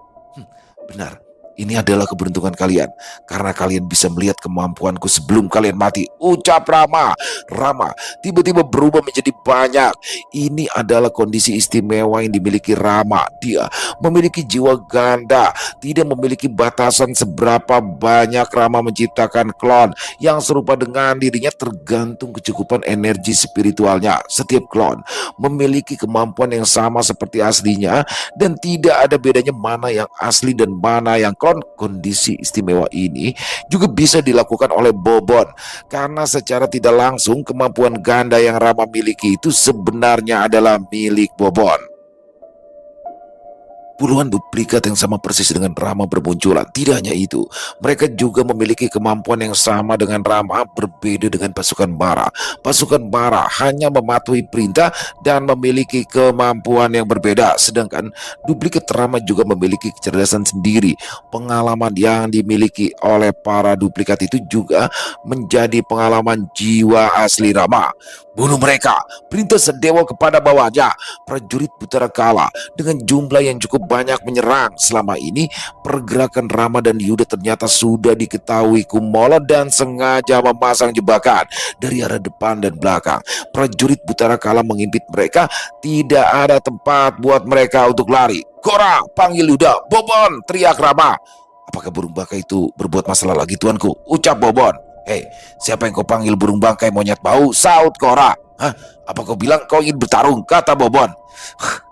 Benar. Ini adalah keberuntungan kalian, karena kalian bisa melihat kemampuanku sebelum kalian mati, ucap Rama. Rama tiba-tiba berubah menjadi banyak. Ini adalah kondisi istimewa yang dimiliki Rama. Dia memiliki jiwa ganda, tidak memiliki batasan seberapa banyak Rama menciptakan klon yang serupa dengan dirinya tergantung kecukupan energi spiritualnya. Setiap klon memiliki kemampuan yang sama seperti aslinya dan tidak ada bedanya mana yang asli dan mana yang klon. Kondisi istimewa ini juga bisa dilakukan oleh Bobon karena secara tidak langsung kemampuan ganda yang Rama miliki itu sebenarnya adalah milik Bobon. Puluhan duplikat yang sama persis dengan Rama bermunculan. Tidak hanya itu, mereka juga memiliki kemampuan yang sama dengan Rama, berbeda dengan pasukan Mara. Pasukan Mara hanya mematuhi perintah dan memiliki kemampuan yang berbeda, sedangkan duplikat Rama juga memiliki kecerdasan sendiri. Pengalaman yang dimiliki oleh para duplikat itu juga menjadi pengalaman jiwa asli Rama. Bunuh mereka, perintah Sadewa kepada bawahnya. Prajurit Putaragala dengan jumlah yang cukup banyak menyerang. Selama ini pergerakan Rama dan Yuda ternyata sudah diketahui Kumolo dan sengaja memasang jebakan dari arah depan dan belakang. Prajurit Putaragala mengimpit mereka, tidak ada tempat buat mereka untuk lari. Kora, panggil Yuda. Bobon, teriak Rama. Apakah burung bangkai itu berbuat masalah lagi, tuanku? Ucap Bobon. Hei, siapa yang kau panggil burung bangkai monyet bau? Saut Kora. Hah? Apa kau bilang kau ingin bertarung? Kata Bobon.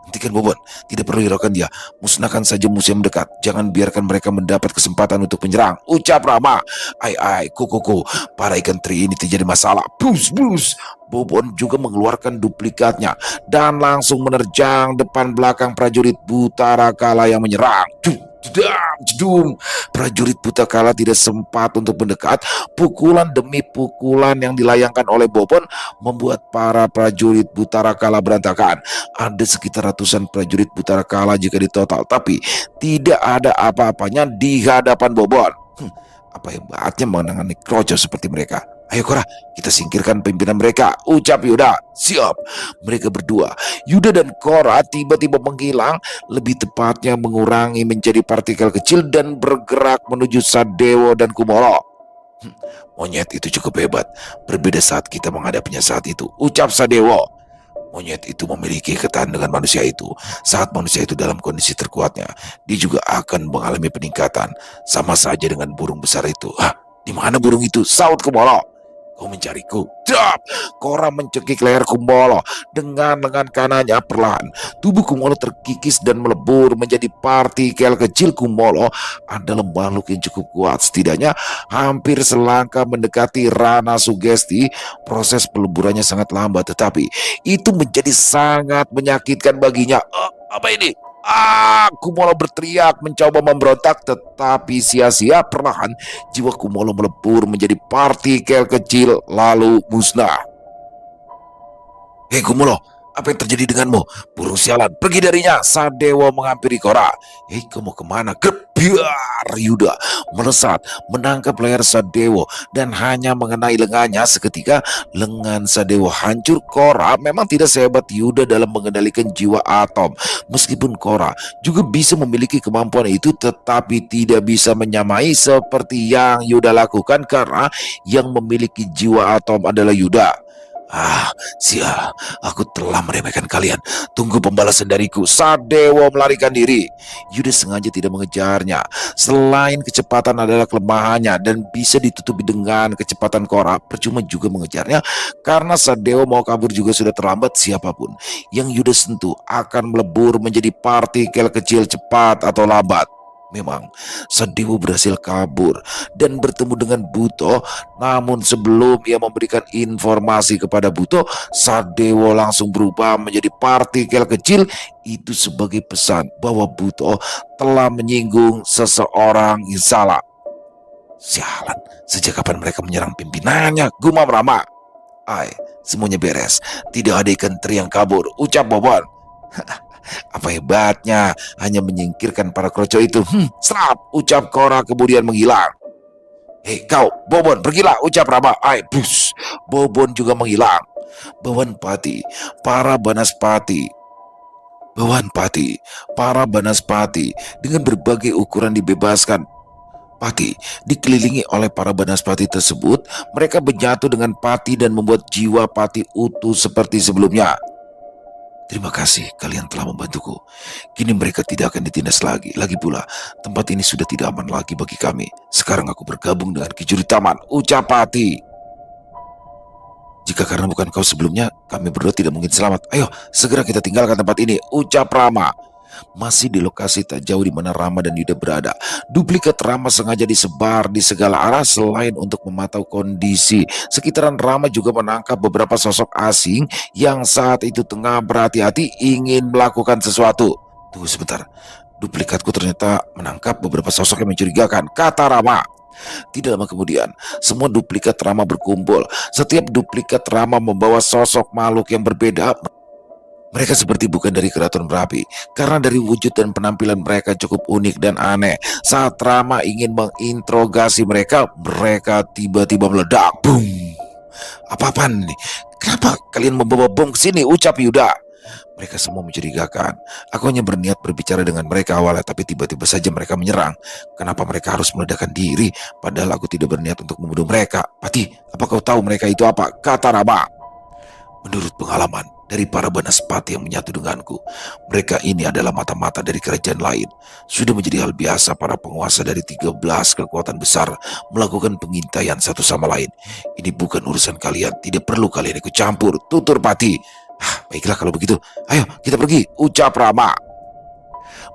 Hentikan Bobon, tidak perlu hiraukan dia. Musnahkan saja musuh yang mendekat. Jangan biarkan mereka mendapat kesempatan untuk menyerang. Ucap Rama. Ai, koko, para ikan teri ini terjadi masalah. Bus. Bobon juga mengeluarkan duplikatnya dan langsung menerjang depan belakang prajurit Putaragala yang menyerang. Jedum. Prajurit Putaragala tidak sempat untuk mendekat. Pukulan demi pukulan yang dilayangkan oleh Bobon membuat para prajurit Putaragala berantakan. Ada sekitar ratusan prajurit Putaragala jika ditotal, tapi tidak ada apa-apanya di hadapan Bobon. Apa hebatnya menangani kroco seperti mereka. Ayo Kora, kita singkirkan pimpinan mereka, ucap Yuda. Siap. Mereka berdua, Yuda dan Kora, tiba-tiba menghilang, lebih tepatnya mengurangi menjadi partikel kecil dan bergerak menuju Sadewa dan Kumolo. Monyet itu cukup hebat, berbeda saat kita menghadapinya saat itu, ucap Sadewa. Monyet itu memiliki ketahanan dengan manusia itu. Saat manusia itu dalam kondisi terkuatnya, dia juga akan mengalami peningkatan. Sama saja dengan burung besar itu. Di mana burung itu? Saut Kumolo. Kau mencariku. Dap! Kora mencekik leher Kumolo dengan lengan kanannya perlahan. Tubuh Kumolo terkikis dan melebur menjadi partikel kecil. Kumolo adalah makhluk yang cukup kuat. Setidaknya hampir selangkah mendekati ranah sugesti. Proses peleburannya sangat lambat, tetapi itu menjadi sangat menyakitkan baginya. Apa ini? Kumolo berteriak mencoba memberontak, tetapi sia-sia. Perlahan jiwa Kumolo melebur menjadi partikel kecil lalu musnah. Hei Kumolo, apa yang terjadi denganmu? Burung sialan, pergi darinya. Sadewa menghampiri Kora. Hei, kau mau kemana? Gebiar! Yuda melesat menangkap leher Sadewa dan hanya mengenai lengannya. Seketika lengan Sadewa hancur. Kora memang tidak sehebat Yuda dalam mengendalikan jiwa atom. Meskipun Kora juga bisa memiliki kemampuan itu, tetapi tidak bisa menyamai seperti yang Yuda lakukan karena yang memiliki jiwa atom adalah Yuda. Sial, aku telah meremehkan kalian. Tunggu pembalasan dariku. Sadewa melarikan diri. Yuda sengaja tidak mengejarnya. Selain kecepatan adalah kelemahannya dan bisa ditutupi dengan kecepatan Kora, percuma juga mengejarnya karena Sadewa mau kabur juga sudah terlambat. Siapapun yang Yuda sentuh akan melebur menjadi partikel kecil cepat atau lambat. Memang Sadewa berhasil kabur dan bertemu dengan Buto. Namun sebelum ia memberikan informasi kepada Buto, Sadewa langsung berubah menjadi partikel kecil. Itu sebagai pesan bahwa Buto telah menyinggung seseorang yang salah. Sialan, sejak kapan mereka menyerang pimpinannya? Gumam Rama. Semuanya beres. Tidak ada ikan teri yang kabur, ucap Bobon. Apa hebatnya, hanya menyingkirkan para kroco itu. Serap, ucap Kora kemudian menghilang. Hei kau, Bobon, pergilah, ucap Rama. Bus. Bobon juga menghilang. Bawan Pati, para Banaspati dengan berbagai ukuran dibebaskan. Pati dikelilingi oleh para Banaspati tersebut. Mereka menyatu dengan Pati dan membuat jiwa Pati utuh seperti sebelumnya. Terima kasih kalian telah membantuku. Kini mereka tidak akan ditindas lagi. Lagi pula, tempat ini sudah tidak aman lagi bagi kami. Sekarang aku bergabung dengan Kijuri Taman, ucap Pati. Jika karena bukan kau sebelumnya, kami berdua tidak mungkin selamat. Ayo, segera kita tinggalkan tempat ini, ucap Rama. Masih di lokasi tak jauh di mana Rama dan Yuda berada, duplikat Rama sengaja disebar di segala arah. Selain untuk memantau kondisi sekitaran, Rama juga menangkap beberapa sosok asing yang saat itu tengah berhati-hati ingin melakukan sesuatu. Tunggu sebentar, duplikatku ternyata menangkap beberapa sosok yang mencurigakan, kata Rama. Tidak lama kemudian, semua duplikat Rama berkumpul. Setiap duplikat Rama membawa sosok makhluk yang berbeda. Mereka seperti bukan dari keraton berapi, karena dari wujud dan penampilan mereka cukup unik dan aneh. Saat Rama ingin menginterogasi mereka, mereka tiba-tiba meledak. Boom! Apa-apaan nih? Kenapa kalian membawa bom ke sini? Ucap Yuda. Mereka semua mencurigakan. Aku hanya berniat berbicara dengan mereka awalnya, tapi tiba-tiba saja mereka menyerang. Kenapa mereka harus meledakkan diri? Padahal aku tidak berniat untuk membunuh mereka. Pati, apa kau tahu mereka itu apa? Kata Rama. Menurut pengalaman dari para banaspati yang menyatu denganku, mereka ini adalah mata-mata dari kerajaan lain. Sudah menjadi hal biasa para penguasa dari 13 kekuatan besar melakukan pengintaian satu sama lain. Ini bukan urusan kalian, tidak perlu kalian ikut campur, tutur Pati. Baiklah kalau begitu, ayo kita pergi, ucap Rama.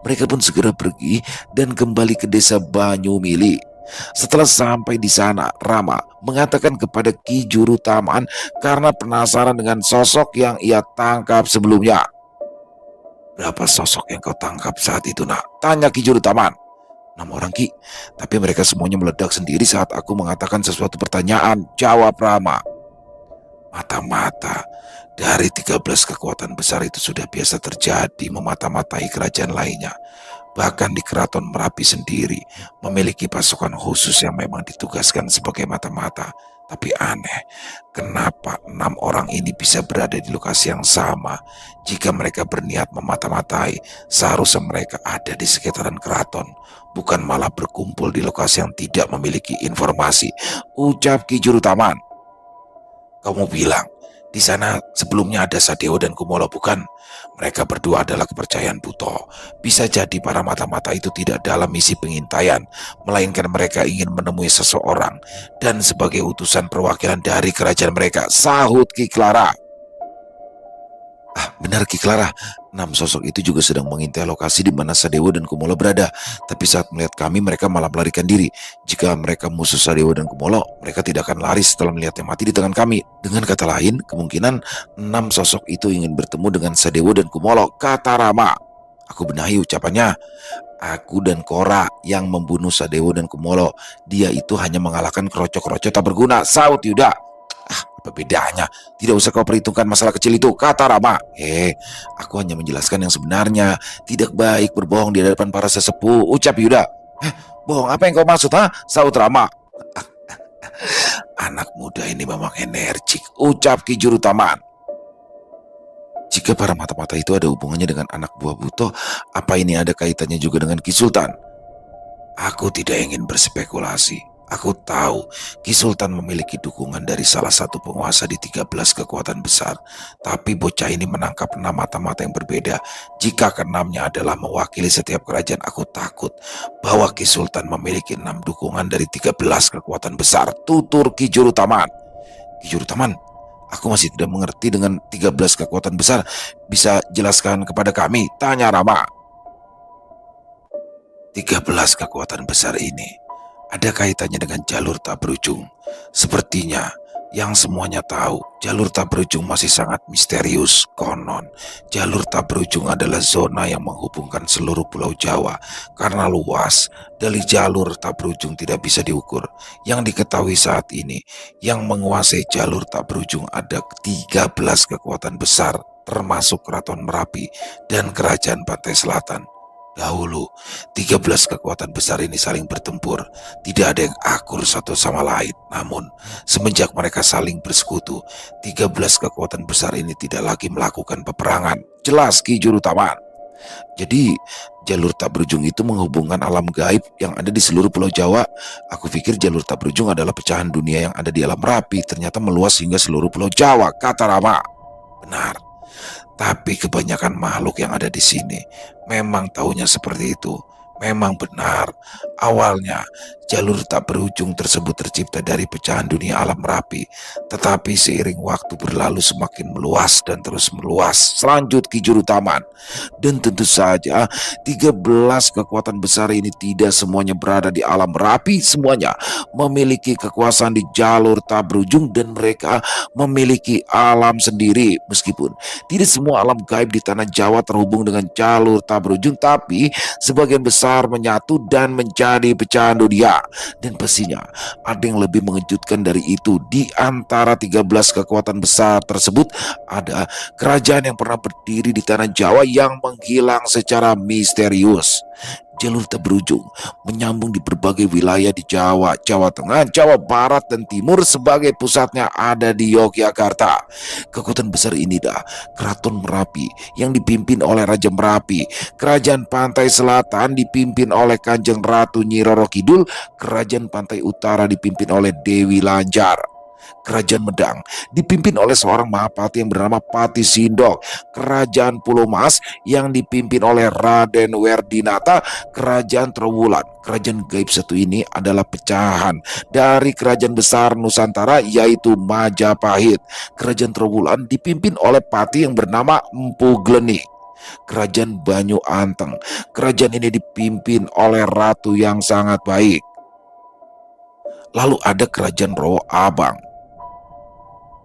Mereka pun segera pergi dan kembali ke desa Banyumili. Setelah sampai di sana, Rama mengatakan kepada Ki Juru Taman karena penasaran dengan sosok yang ia tangkap sebelumnya. Berapa sosok yang kau tangkap saat itu, nak? Tanya Ki Juru Taman. 6 orang, Ki. Tapi mereka semuanya meledak sendiri saat aku mengatakan sesuatu pertanyaan, jawab Rama. Mata-mata dari 13 kekuatan besar itu sudah biasa terjadi memata-matai kerajaan lainnya. Bahkan di Keraton Merapi sendiri memiliki pasukan khusus yang memang ditugaskan sebagai mata-mata. Tapi aneh, kenapa 6 orang ini bisa berada di lokasi yang sama? Jika mereka berniat memata-matai, seharusnya mereka ada di sekitaran keraton, bukan malah berkumpul di lokasi yang tidak memiliki informasi. Ucap Ki Juru Taman. Kamu bilang, di sana sebelumnya ada Sadewa dan Kumolo, bukan? Mereka berdua adalah kepercayaan Buto. Bisa jadi para mata-mata itu tidak dalam misi pengintaian, melainkan mereka ingin menemui seseorang dan sebagai utusan perwakilan dari kerajaan mereka, sahut Ki Clara. Benar Ki Clara, 6 sosok itu juga sedang mengintai lokasi di mana Sadewa dan Kumolo berada. Tapi saat melihat kami, mereka malah melarikan diri. Jika mereka musuh Sadewa dan Kumolo, mereka tidak akan lari setelah melihatnya mati di tangan kami. Dengan kata lain, kemungkinan 6 sosok itu ingin bertemu dengan Sadewa dan Kumolo, kata Rama. Aku benahi ucapannya. Aku dan Kora yang membunuh Sadewa dan Kumolo. Dia itu hanya mengalahkan kroco-kroco tak berguna, saut Yuda. Apa bedanya? Tidak usah kau perhitungkan masalah kecil itu, kata Rama. Aku hanya menjelaskan yang sebenarnya. Tidak baik berbohong di hadapan para sesepuh, ucap Yuda. Bohong apa yang kau maksud, ha? Saut Rama. Anak muda ini memang energik, ucap Ki Juru Taman. Jika para mata-mata itu ada hubungannya dengan anak buah Buto, apa ini ada kaitannya juga dengan Ki Sultan? Aku tidak ingin berspekulasi. Aku tahu Ki Sultan memiliki dukungan dari salah satu penguasa di 13 kekuatan besar. Tapi bocah ini menangkap 6 mata-mata yang berbeda. Jika keenamnya adalah mewakili setiap kerajaan, aku takut bahwa Ki Sultan memiliki 6 dukungan dari 13 kekuatan besar, tutur Ki Juru Taman. Ki Juru Taman, aku masih tidak mengerti dengan 13 kekuatan besar. Bisa jelaskan kepada kami? Tanya Rama. 13 kekuatan besar ini ada kaitannya dengan jalur tak berujung. Sepertinya yang semuanya tahu, jalur tak berujung masih sangat misterius. Konon, jalur tak berujung adalah zona yang menghubungkan seluruh pulau Jawa. Karena luas, dari jalur tak berujung tidak bisa diukur. Yang diketahui saat ini, yang menguasai jalur tak berujung ada 13 kekuatan besar, termasuk Keraton Merapi dan Kerajaan Pantai Selatan. Dahulu, 13 kekuatan besar ini saling bertempur. Tidak ada yang akur satu sama lain. Namun, semenjak mereka saling bersekutu, 13 kekuatan besar ini tidak lagi melakukan peperangan. Jelas Ki Juru Taman. Jadi, jalur tak berujung itu menghubungkan alam gaib yang ada di seluruh pulau Jawa. Aku pikir jalur tak berujung adalah pecahan dunia yang ada di alam Merapi. Ternyata meluas hingga seluruh pulau Jawa, kata Rama. Benar. Tapi kebanyakan makhluk yang ada di sini memang taunya seperti itu. Memang benar, awalnya jalur tak berujung tersebut tercipta dari pecahan dunia alam Merapi. Tetapi seiring waktu berlalu semakin meluas dan terus meluas. Selanjut Ki Juru Taman. Dan tentu saja 13 kekuatan besar ini tidak semuanya berada di alam Merapi. Semuanya memiliki kekuasaan di jalur tak berujung dan mereka memiliki alam sendiri. Meskipun tidak semua alam gaib di tanah Jawa terhubung dengan jalur tak berujung, tapi sebagian besar menyatu dan menjadi pecahan dunia. Dan pastinya ada yang lebih mengejutkan dari itu. Di antara 13 kekuatan besar tersebut ada kerajaan yang pernah berdiri di tanah Jawa yang menghilang secara misterius. jalur tak berujung, menyambung di berbagai wilayah di Jawa, Jawa Tengah, Jawa Barat, dan Timur. Sebagai pusatnya ada di Yogyakarta. Kekuatan besar ini dah Keraton Merapi yang dipimpin oleh Raja Merapi, Kerajaan Pantai Selatan dipimpin oleh Kanjeng Ratu Nyi Roro Kidul, Kerajaan Pantai Utara dipimpin oleh Dewi Lanjar. Kerajaan Medang dipimpin oleh seorang Mahapati yang bernama Pati Sindok, Kerajaan Pulau Mas yang dipimpin oleh Raden Werdinata, Kerajaan Trowulan. Kerajaan gaib satu ini adalah pecahan dari kerajaan besar Nusantara yaitu Majapahit. Kerajaan Trowulan dipimpin oleh Pati yang bernama Empu Gleni. Kerajaan Banyu Anteng, kerajaan ini dipimpin oleh ratu yang sangat baik. Lalu ada Kerajaan Rowo Abang.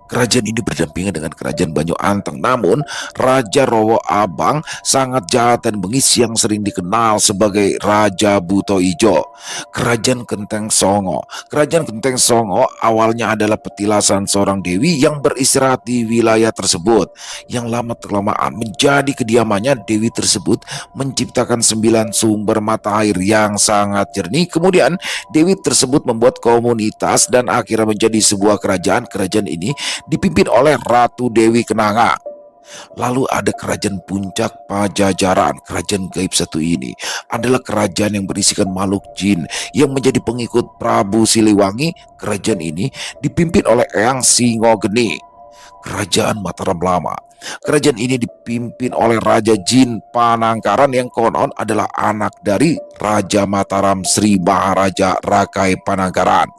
Kerajaan ini berdampingan dengan Kerajaan Banyu Anteng. Namun Raja Rowo Abang sangat jahat dan bengis yang sering dikenal sebagai Raja Buto Ijo. Kerajaan Genteng Songo. Kerajaan Genteng Songo awalnya adalah petilasan seorang dewi yang beristirahat di wilayah tersebut. Yang lama kelamaan menjadi kediamannya. Dewi tersebut menciptakan 9 sumber mata air yang sangat jernih. Kemudian dewi tersebut membuat komunitas dan akhirnya menjadi sebuah kerajaan. Kerajaan ini dipimpin oleh Ratu Dewi Kenanga. Lalu ada Kerajaan Puncak Pajajaran. Kerajaan gaib satu ini adalah kerajaan yang berisikan makhluk jin yang menjadi pengikut Prabu Siliwangi. Kerajaan ini dipimpin oleh Eyang Singogeni. Kerajaan Mataram Lama. Kerajaan ini dipimpin oleh Raja Jin Panangkaran yang konon adalah anak dari Raja Mataram Sri Maharaja Rakai Panangkaran.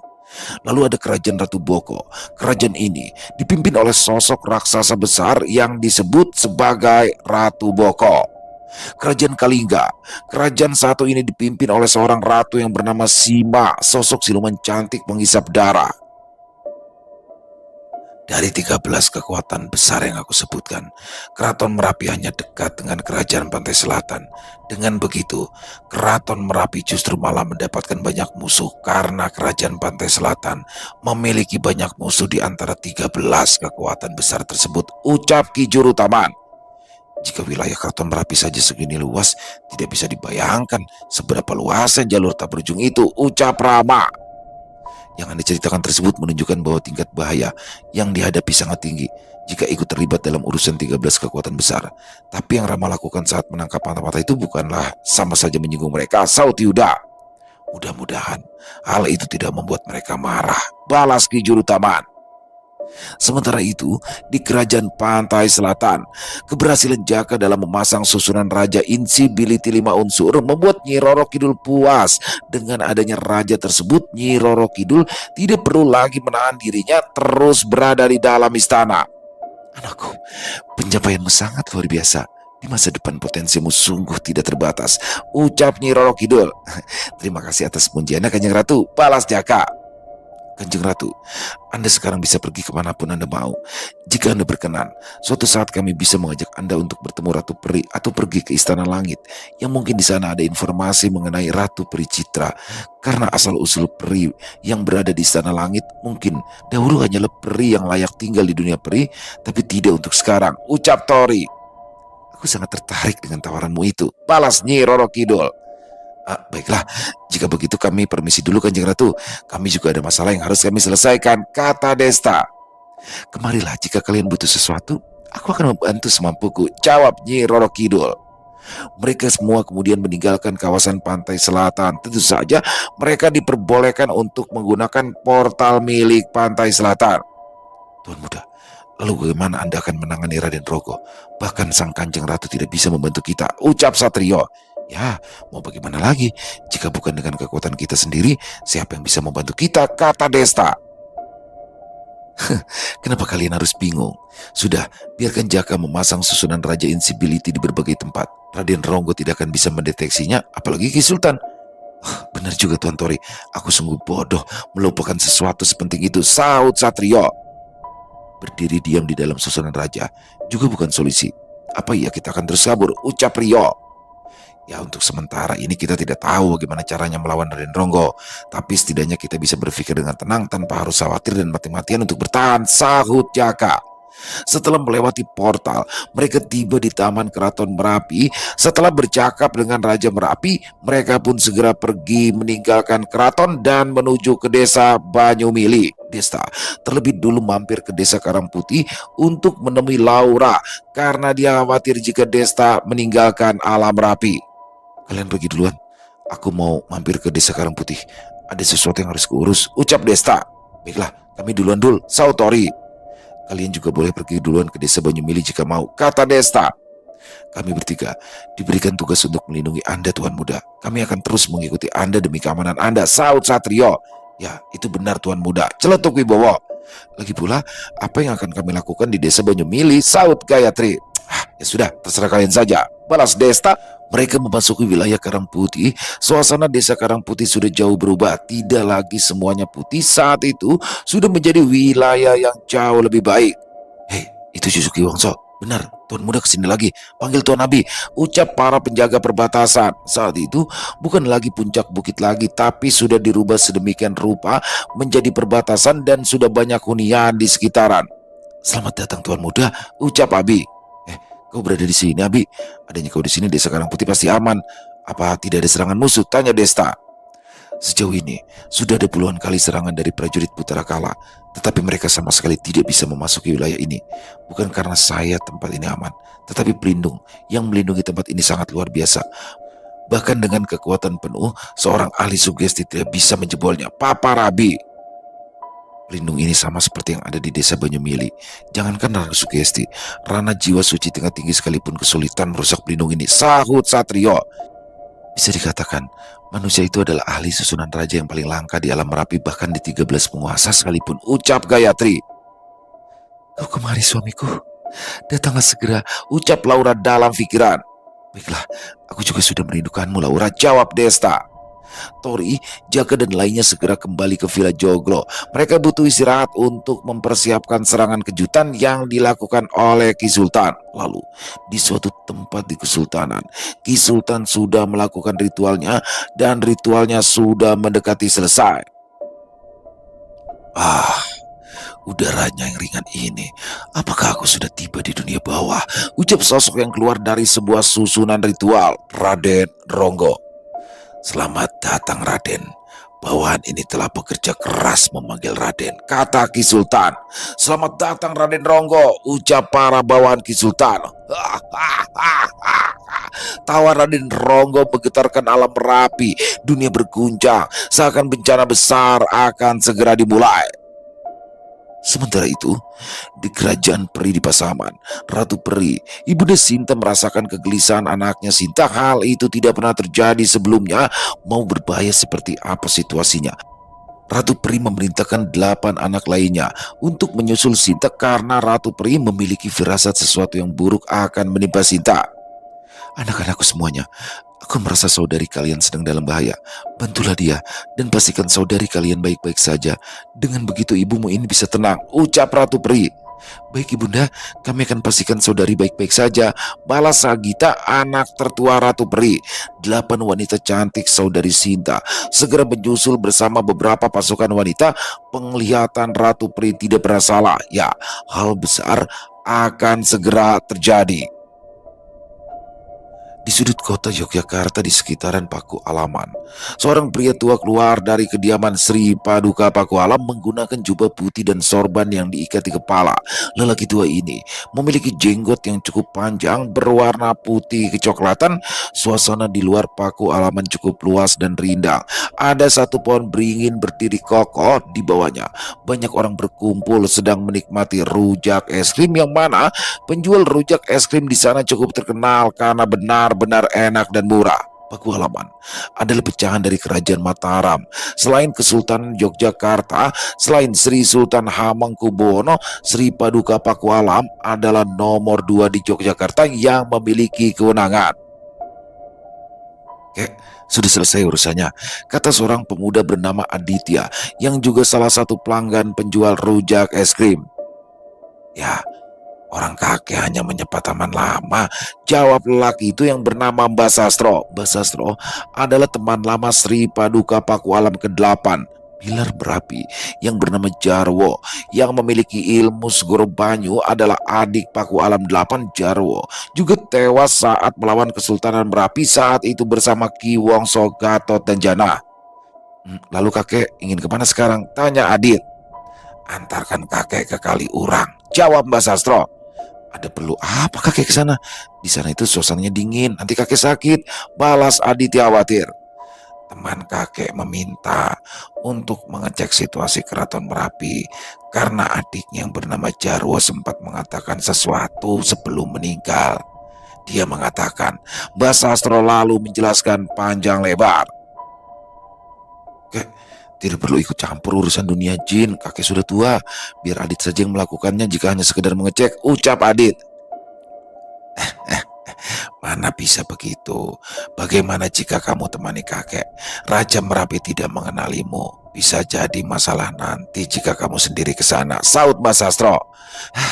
Lalu ada Kerajaan Ratu Boko. Kerajaan ini dipimpin oleh sosok raksasa besar yang disebut sebagai Ratu Boko. Kerajaan Kalingga. Kerajaan satu ini dipimpin oleh seorang ratu yang bernama Sima, sosok siluman cantik menghisap darah. Dari 13 kekuatan besar yang aku sebutkan, Keraton Merapi hanya dekat dengan Kerajaan Pantai Selatan. Dengan begitu, Keraton Merapi justru malah mendapatkan banyak musuh karena Kerajaan Pantai Selatan memiliki banyak musuh di antara 13 kekuatan besar tersebut. Ucap Ki Juru Taman. Jika wilayah Keraton Merapi saja segini luas, tidak bisa dibayangkan seberapa luasnya jalur tak berujung itu. Ucap Rama. Yang Anda ceritakan tersebut menunjukkan bahwa tingkat bahaya yang dihadapi sangat tinggi jika ikut terlibat dalam urusan 13 kekuatan besar. Tapi yang Rama lakukan saat menangkap mata-mata itu bukanlah sama saja menyinggung mereka, saut Yuda. Mudah-mudahan hal itu tidak membuat mereka marah, balas Ki Juru Taman. Sementara itu, di Kerajaan Pantai Selatan, keberhasilan Jaka dalam memasang susunan Raja Insibility 5 unsur membuat Nyi Roro Kidul puas. Dengan adanya raja tersebut, Nyi Roro Kidul tidak perlu lagi menahan dirinya, terus berada di dalam istana. Anakku, pencapaianmu sangat luar biasa. Di masa depan potensimu sungguh tidak terbatas, ucap Nyi Roro Kidul. Terima kasih atas pujiannya Kanjeng Ratu, balas Jaka. Kanjeng Ratu, Anda sekarang bisa pergi kemanapun Anda mau. Jika Anda berkenan, suatu saat kami bisa mengajak Anda untuk bertemu Ratu Peri atau pergi ke Istana Langit, yang mungkin di sana ada informasi mengenai Ratu Peri Citra. Karena asal-usul peri yang berada di Istana Langit mungkin dahulu hanyalah peri yang layak tinggal di dunia peri, tapi tidak untuk sekarang. Ucap Tori. Aku sangat tertarik dengan tawaranmu itu, balas Nyi Roro Kidul. Baiklah, jika begitu kami permisi dulu Kanjeng Ratu. Kami juga ada masalah yang harus kami selesaikan, kata Desta. Kemarilah jika kalian butuh sesuatu, aku akan membantu semampuku, jawab Nyi Roro Kidul. Mereka semua kemudian meninggalkan kawasan Pantai Selatan. Tentu saja mereka diperbolehkan untuk menggunakan portal milik Pantai Selatan. Tuan Muda, lalu bagaimana Anda akan menangani Raden Rogo? Bahkan sang Kanjeng Ratu tidak bisa membantu kita, ucap Satrio. Ya, mau bagaimana lagi? Jika bukan dengan kekuatan kita sendiri, siapa yang bisa membantu kita? Kata Desta. Kenapa kalian harus bingung? Sudah, biarkan Jaka memasang susunan Raja Insibility di berbagai tempat. Raden Ronggo tidak akan bisa mendeteksinya, apalagi Ki Sultan. Benar juga Tuan Tori, aku sungguh bodoh melupakan sesuatu sepenting itu, saut Satrio. Berdiri diam di dalam susunan raja juga bukan solusi. Apa iya kita akan terus kabur? Ucap Rio. Ya, untuk sementara ini kita tidak tahu bagaimana caranya melawan Raden Ronggo, tapi setidaknya kita bisa berpikir dengan tenang tanpa harus khawatir dan mati-matian untuk bertahan, sahut Jaka. Setelah melewati portal, mereka tiba di Taman Keraton Merapi. Setelah bercakap dengan Raja Merapi, mereka pun segera pergi meninggalkan keraton dan menuju ke desa Banyumili. Desta terlebih dulu mampir ke desa Karangputih untuk menemui Laura karena dia khawatir jika Desta meninggalkan alam Merapi. Kalian pergi duluan. Aku mau mampir ke desa Karangputih. Ada sesuatu yang harus kuurus, ucap Desta. Baiklah, kami duluan dul, Sautori. Kalian juga boleh pergi duluan ke desa Banyumili jika mau, kata Desta. Kami bertiga diberikan tugas untuk melindungi Anda, Tuan Muda. Kami akan terus mengikuti Anda demi keamanan Anda, saut Satrio. Ya, itu benar Tuan Muda, celetuk Wibowo. Lagi pula, apa yang akan kami lakukan di desa Banyumili, saut Gayatri. Ya sudah, terserah kalian saja, balas Desta. Mereka memasuki wilayah Karangputih. Suasana desa Karangputih sudah jauh berubah. Tidak lagi semuanya putih. Saat itu sudah menjadi wilayah yang jauh lebih baik. Hei, itu Suzuki Wongso. Benar, Tuan Muda kesini lagi. Panggil Tuan Abi, ucap para penjaga perbatasan. Saat itu bukan lagi puncak bukit lagi, tapi sudah dirubah sedemikian rupa menjadi perbatasan dan sudah banyak hunian di sekitaran. Selamat datang Tuan Muda, ucap Abi. Kau berada di sini, Abi. Adanya kau di sini, desa Karangputih pasti aman. Apa tidak ada serangan musuh? Tanya Desta. Sejauh ini, sudah ada puluhan kali serangan dari prajurit Puterakala. Tetapi mereka sama sekali tidak bisa memasuki wilayah ini. Bukan karena saya tempat ini aman, tetapi pelindung yang melindungi tempat ini sangat luar biasa. Bahkan dengan kekuatan penuh, seorang ahli sugesti tidak bisa menjebolnya. Papa Rabi. Pelindung ini sama seperti yang ada di desa Banyumili. Jangankan rana sugesti, rana jiwa suci tingkat tinggi sekalipun kesulitan merusak pelindung ini, sahut Satrio. Bisa dikatakan, manusia itu adalah ahli susunan raja yang paling langka di alam Merapi, bahkan di 13 penguasa sekalipun, ucap Gayatri. Kau kemari suamiku, datanglah segera, ucap Laura dalam pikiran. Baiklah, aku juga sudah merindukanmu Laura, jawab Desta. Tori, Jaka dan lainnya segera kembali ke Villa Joglo. Mereka butuh istirahat untuk mempersiapkan serangan kejutan yang dilakukan oleh Ki Sultan. Lalu, di suatu tempat di Kesultanan, Ki Sultan sudah melakukan ritualnya dan ritualnya sudah mendekati selesai. Udaranya yang ringan ini. Apakah aku sudah tiba di dunia bawah? Ucap sosok yang keluar dari sebuah susunan ritual, Raden Ronggo. Selamat datang Raden. Bawahan ini telah bekerja keras memanggil Raden, kata Ki Sultan. Selamat datang Raden Ronggo, ucap para bawahan Ki Sultan. Tawa Raden Ronggo menggetarkan alam Merapi. Dunia berguncang, seakan bencana besar akan segera dimulai. Sementara itu, di kerajaan Peri di Pasaman, Ratu Peri, Ibunda Sinta merasakan kegelisahan anaknya Sinta. Hal itu tidak pernah terjadi sebelumnya. Mau berbahaya seperti apa situasinya? Ratu Peri memerintahkan 8 anak lainnya untuk menyusul Sinta karena Ratu Peri memiliki firasat sesuatu yang buruk akan menimpa Sinta. Anak-anakku semuanya, aku merasa saudari kalian sedang dalam bahaya. Bantulah dia dan pastikan saudari kalian baik-baik saja. Dengan begitu ibumu ini bisa tenang, ucap Ratu Peri. Baik ibunda, kami akan pastikan saudari baik-baik saja, balas Sagita, anak tertua Ratu Peri. 8 wanita cantik saudari Sinta segera menyusul bersama beberapa pasukan wanita. Penglihatan Ratu Peri tidak pernah salah. Ya, hal besar akan segera terjadi. Di sudut kota Yogyakarta di sekitaran Paku Alaman, seorang pria tua keluar dari kediaman Sri Paduka Paku Alam menggunakan jubah putih dan sorban yang diikat di kepala. Lelaki tua ini memiliki jenggot yang cukup panjang berwarna putih kecoklatan. Suasana di luar Paku Alaman cukup luas dan rindang. Ada satu pohon beringin berdiri kokoh di bawahnya. Banyak orang berkumpul sedang menikmati rujak es krim, yang mana penjual rujak es krim di sana cukup terkenal karena benar-benar enak dan murah. Paku Alaman adalah pecahan dari Kerajaan Mataram. Selain Kesultanan Yogyakarta, selain Sri Sultan Hamengkubuwono, Sri Paduka Paku Alam adalah nomor 2 di Yogyakarta yang memiliki kewenangan. Sudah selesai urusannya, kata seorang pemuda bernama Aditya yang juga salah satu pelanggan penjual rujak es krim. Ya, orang kakek hanya menyepat taman lama, jawab lelaki itu yang bernama Mbak Sastro. Mbak Sastro adalah teman lama Sri Paduka Paku Alam ke-8. Pilar berapi yang bernama Jarwo yang memiliki ilmu Segoro Banyu adalah adik Paku Alam 8 Jarwo. Juga tewas saat melawan Kesultanan Berapi saat itu bersama Ki Wongso, Gatot, dan Jana. Lalu kakek ingin kemana sekarang? Tanya Adit. Antarkan kakek ke Kali Urang, jawab Mbak Sastro. Ada perlu apa kakek ke sana? Di sana itu suasananya dingin, nanti kakek sakit, balas Aditya khawatir. Teman kakek meminta untuk mengecek situasi Keraton Merapi karena adiknya yang bernama Jarwo sempat mengatakan sesuatu sebelum meninggal. Dia mengatakan, Mbak Sastro lalu menjelaskan panjang lebar. Kakek tidak perlu ikut campur urusan dunia jin, kakek sudah tua. Biar Adit saja yang melakukannya jika hanya sekedar mengecek, ucap Adit. Mana bisa begitu? Bagaimana jika kamu temani kakek? Raja Merapi tidak mengenalimu. Bisa jadi masalah nanti jika kamu sendiri ke sana, saut Mas Sastro.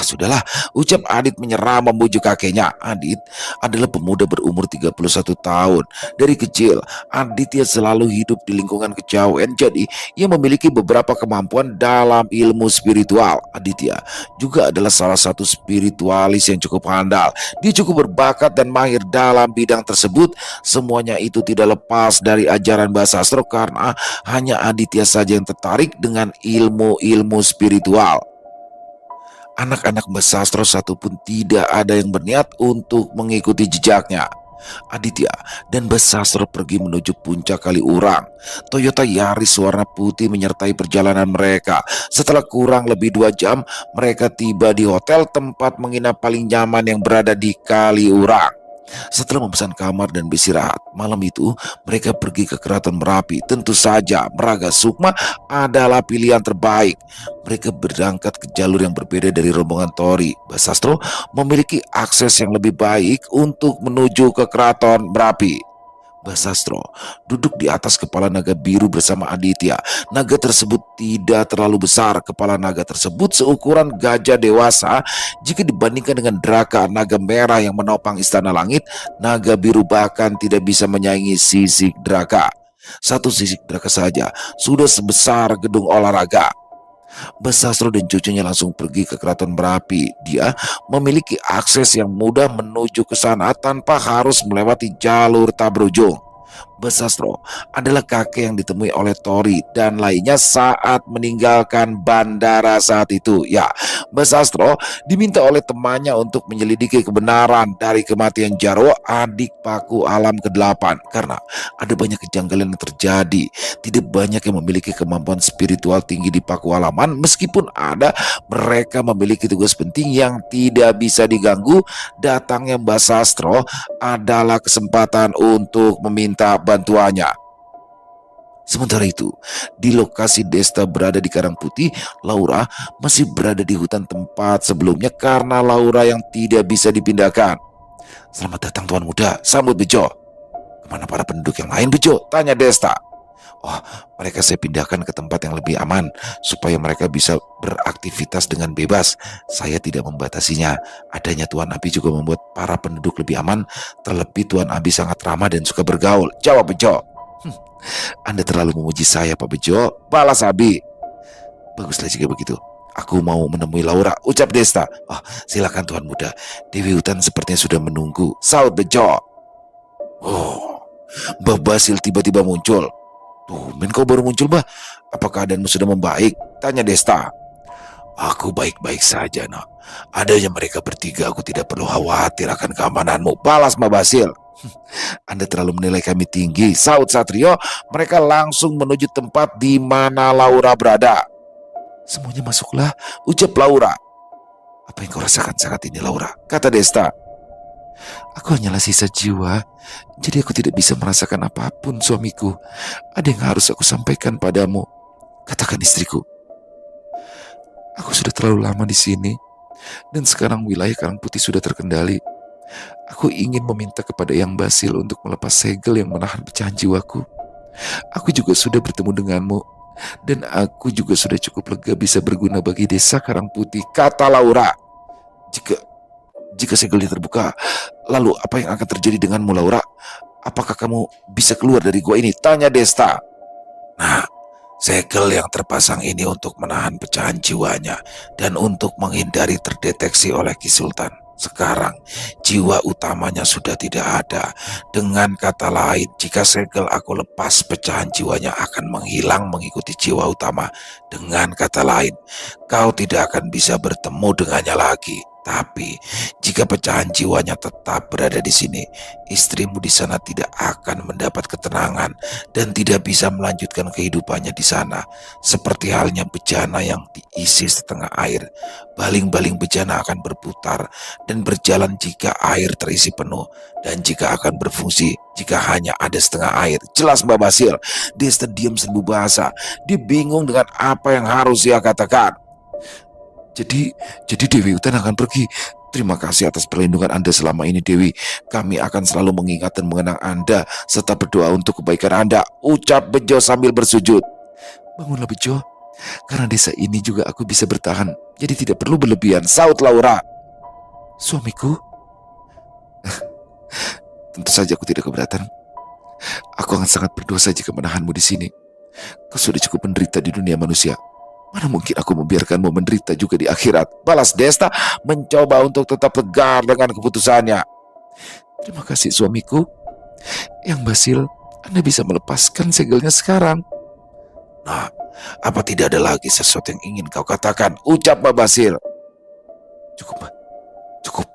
Sudahlah, ucap Adit menyerah membujuk kakeknya. Adit adalah pemuda berumur 31 tahun. Dari kecil, Aditya selalu hidup di lingkungan kejawen, jadi ia memiliki beberapa kemampuan dalam ilmu spiritual. Aditya juga adalah salah satu spiritualis yang cukup handal. Dia cukup berbakat dan mahir dalam bidang tersebut. Semuanya itu tidak lepas dari ajaran Mbah Sastro karena hanya Aditya saja yang tertarik dengan ilmu-ilmu spiritual. Anak-anak Mbah Sastro satupun tidak ada yang berniat untuk mengikuti jejaknya. Aditya dan Mbah Sastro pergi menuju puncak Kali Urang. Toyota Yaris warna putih menyertai perjalanan mereka. Setelah kurang lebih 2 jam, mereka tiba di hotel tempat menginap paling nyaman yang berada di Kali Urang. Setelah memesan kamar dan beristirahat, malam itu mereka pergi ke Keraton Merapi. Tentu saja Meraga Sukma adalah pilihan terbaik. Mereka berangkat ke jalur yang berbeda dari rombongan Tori. Mbah Sastro memiliki akses yang lebih baik untuk menuju ke Keraton Merapi. Mbah Sastro duduk di atas kepala naga biru bersama Aditya. Naga tersebut tidak terlalu besar. Kepala naga tersebut seukuran gajah dewasa. Jika dibandingkan dengan Draka naga merah yang menopang istana langit, naga biru bahkan tidak bisa menyaingi sisik Draka. Satu sisik Draka saja sudah sebesar gedung olahraga. Mbah Sastro dan cucunya langsung pergi ke Keraton Merapi. Dia memiliki akses yang mudah menuju ke sana tanpa harus melewati jalur tak berujung. Mbah Sastro adalah kakek yang ditemui oleh Tori dan lainnya saat meninggalkan bandara saat itu. Ya, Mbah Sastro diminta oleh temannya untuk menyelidiki kebenaran dari kematian Jarwo, adik Paku Alam ke-8, karena ada banyak kejanggalan yang terjadi. Tidak banyak yang memiliki kemampuan spiritual tinggi di Paku Alaman. Meskipun ada, mereka memiliki tugas penting yang tidak bisa diganggu. Datangnya Mbah Sastro adalah kesempatan untuk meminta bantuannya. Sementara itu, di lokasi Desta berada di Karang Putih, Laura masih berada di hutan tempat sebelumnya karena Laura yang tidak bisa dipindahkan. Selamat datang Tuan Muda, sambut Bejo. Kemana para penduduk yang lain Bejo? Tanya Desta. Oh, mereka saya pindahkan ke tempat yang lebih aman supaya mereka bisa beraktivitas dengan bebas. Saya tidak membatasinya. Adanya Tuan Abi juga membuat para penduduk lebih aman. Terlebih Tuan Abi sangat ramah dan suka bergaul. Jawab Bejo. Anda terlalu memuji saya Pak Bejo, balas Abi. Baguslah jika begitu. Aku mau menemui Laura, ucap Desta. Oh, silakan Tuan Muda. Dewi Hutan sepertinya sudah menunggu, saut Bejo. Oh, Mbah Basil tiba-tiba muncul. Tumben kau baru muncul, Mbah. Apa keadaanmu sudah membaik? Tanya Desta. Aku baik-baik saja, Nak. Adanya mereka bertiga, aku tidak perlu khawatir akan keamananmu. Balas Mbah Basil. Anda terlalu menilai kami tinggi, saut Satrio. Mereka langsung menuju tempat di mana Laura berada. Semuanya masuklah, ucap Laura. Apa yang kau rasakan saat ini, Laura? Kata Desta. Aku hanyalah sisa jiwa, jadi aku tidak bisa merasakan apapun, suamiku. Ada yang harus aku sampaikan padamu. Katakan istriku. Aku sudah terlalu lama di sini, dan sekarang wilayah Karang Putih sudah terkendali. Aku ingin meminta kepada Yang Basil untuk melepas segel yang menahan pecahan jiwaku. Aku juga sudah bertemu denganmu, dan aku juga sudah cukup lega bisa berguna bagi desa Karang Putih, kata Laura. Jika segelnya terbuka, lalu apa yang akan terjadi denganmu, Laura? Apakah kamu bisa keluar dari gua ini? Tanya Desta. Nah, Segel yang terpasang ini untuk menahan pecahan jiwanya dan untuk menghindari terdeteksi oleh Ki Sultan. Sekarang, jiwa utamanya sudah tidak ada. Dengan kata lain, jika segel aku lepas, pecahan jiwanya akan menghilang mengikuti jiwa utama. Dengan kata lain, kau tidak akan bisa bertemu dengannya lagi. Tapi, jika pecahan jiwanya tetap berada di sini, istrimu di sana tidak akan mendapat ketenangan dan tidak bisa melanjutkan kehidupannya di sana. Seperti halnya bejana yang diisi setengah air, baling-baling bejana akan berputar dan berjalan jika air terisi penuh, dan jika akan berfungsi jika hanya ada setengah air. Jelas Mbak Basil. Desta diam serbu bahasa. Dia bingung dengan apa yang harus dia katakan. Jadi, Dewi Utan akan pergi. Terima kasih atas perlindungan Anda selama ini, Dewi. Kami akan selalu mengingat dan mengenang Anda serta berdoa untuk kebaikan Anda, ucap Bejo sambil bersujud. Bangunlah Bejo, karena desa ini juga aku bisa bertahan, jadi tidak perlu berlebihan, saut Laura. Suamiku? Tentu saja aku tidak keberatan. Aku akan sangat berdosa jika menahanmu di sini. Kau sudah cukup menderita di dunia manusia. Mana mungkin aku membiarkanmu menderita juga di akhirat. Balas Desta mencoba untuk tetap tegar dengan keputusannya. Terima kasih suamiku. Yang Basil, Anda bisa melepaskan segelnya sekarang. Nah, apa tidak ada lagi sesuatu yang ingin kau katakan? Ucap Mbak Basil. Cukup, Mbak. Cukup.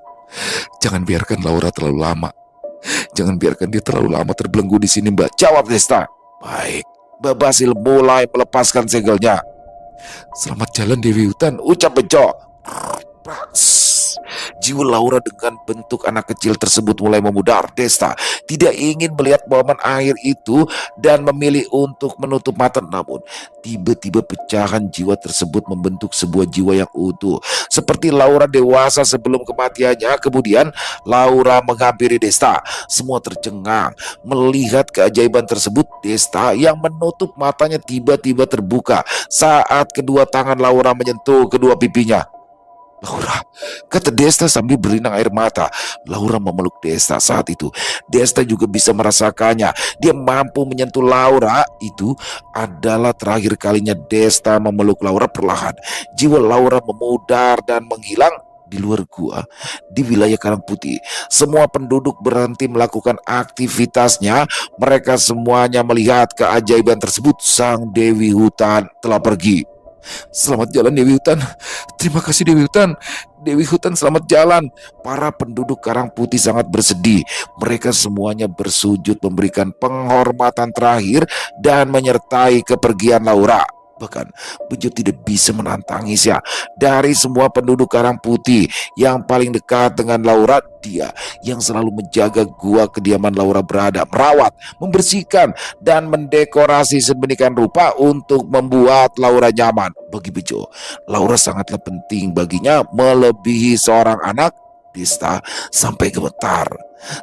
Jangan biarkan Laura terlalu lama. Jangan biarkan dia terlalu lama terbelenggu di sini, Mbak. Jawab Desta. Baik. Mbak Basil mulai melepaskan segelnya. Selamat jalan Dewi Hutan, ucap Bejo. Jiwa Laura dengan bentuk anak kecil tersebut mulai memudar. Desta tidak ingin melihat momen air itu dan memilih untuk menutup mata. Namun tiba-tiba pecahan jiwa tersebut membentuk sebuah jiwa yang utuh, seperti Laura dewasa sebelum kematiannya. Kemudian Laura menghampiri Desta. Semua tercengang melihat keajaiban tersebut. Desta yang menutup matanya tiba-tiba terbuka saat kedua tangan Laura menyentuh kedua pipinya. Laura, kata Desta sambil berlinang air mata. Laura memeluk Desta saat itu. Desta juga bisa merasakannya. Dia mampu menyentuh Laura. Itu adalah terakhir kalinya Desta memeluk Laura perlahan. Jiwa Laura memudar dan menghilang di luar gua, di wilayah Karang Putih. Semua penduduk berhenti melakukan aktivitasnya. Mereka semuanya melihat keajaiban tersebut. Sang Dewi Hutan telah pergi. Selamat jalan Dewi Hutan. Terima kasih Dewi Hutan. Dewi Hutan selamat jalan. Para penduduk Karang Putih sangat bersedih. Mereka semuanya bersujud memberikan penghormatan terakhir dan menyertai kepergian Laura. Bahkan Bejo tidak bisa menahan tangisnya. Dari semua penduduk Karang Putih, yang paling dekat dengan Laura, dia yang selalu menjaga gua kediaman Laura berada, merawat, membersihkan, dan mendekorasi sedemikian rupa untuk membuat Laura nyaman. Bagi Bejo, Laura sangatlah penting baginya melebihi seorang anak. Desta sampai gemetar.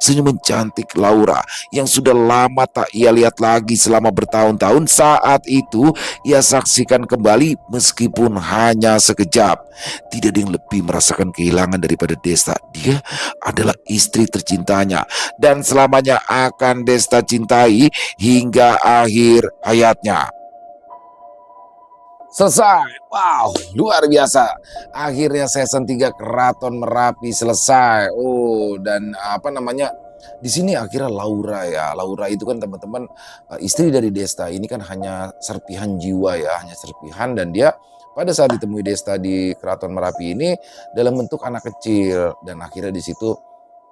Senyuman cantik Laura yang sudah lama tak ia lihat lagi selama bertahun-tahun, saat itu ia saksikan kembali meskipun hanya sekejap. Tidak ada yang lebih merasakan kehilangan daripada Desta. Dia adalah istri tercintanya dan selamanya akan Desta cintai hingga akhir hayatnya. Selesai. Wow, luar biasa. Akhirnya season 3 Keraton Merapi selesai. Oh, dan apa namanya? Di sini akhirnya Laura ya. Laura itu kan teman-teman, istri dari Desta. Ini kan hanya serpihan jiwa ya, hanya serpihan, dan dia pada saat ditemui Desta di Keraton Merapi ini dalam bentuk anak kecil, dan akhirnya di situ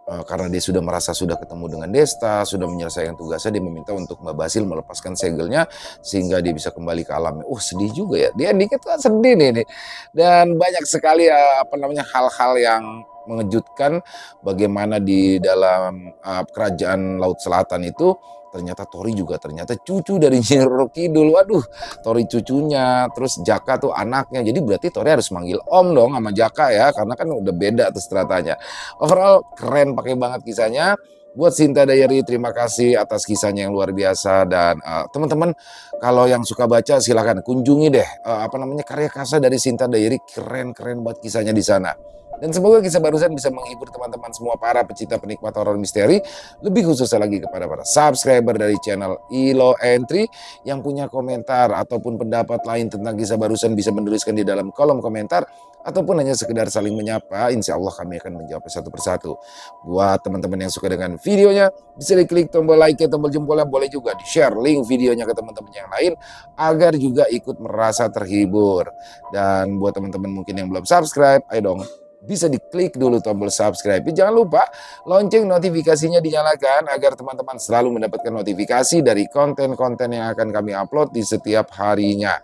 karena dia sudah merasa sudah ketemu dengan Desta, sudah menyelesaikan tugasnya, dia meminta untuk Mbak Basil melepaskan segelnya sehingga dia bisa kembali ke alamnya. Sedih juga ya. Dia dikit kan sedih nih. Dan banyak sekali apa namanya hal-hal yang mengejutkan, bagaimana di dalam kerajaan Laut Selatan itu ternyata Tori juga ternyata cucu dari Nyi Roro Kidul. Waduh, Tori cucunya, terus Jaka tuh anaknya. Jadi berarti Tori harus manggil Om dong sama Jaka ya, karena kan udah beda tuh stratanya. Overall keren, pakai banget kisahnya. Buat Sinta Diary, terima kasih atas kisahnya yang luar biasa. Dan teman-teman, kalau yang suka baca silahkan kunjungi deh apa namanya karya karsa dari Sinta Diary. Keren banget kisahnya di sana. Dan semoga kisah barusan bisa menghibur teman-teman semua para pecinta penikmat horor misteri, lebih khususnya lagi kepada para subscriber dari channel Ilo Entry yang punya komentar ataupun pendapat lain tentang kisah barusan bisa menuliskan di dalam kolom komentar ataupun hanya sekedar saling menyapa. Insya Allah kami akan menjawab satu persatu. Buat teman-teman yang suka dengan videonya, bisa diklik tombol like, tombol jempolnya, boleh juga di-share link videonya ke teman-teman yang lain agar juga ikut merasa terhibur. Dan buat teman-teman mungkin yang belum subscribe, ayo dong bisa diklik dulu tombol subscribe. Jangan lupa lonceng notifikasinya dinyalakan agar teman-teman selalu mendapatkan notifikasi dari konten-konten yang akan kami upload di setiap harinya.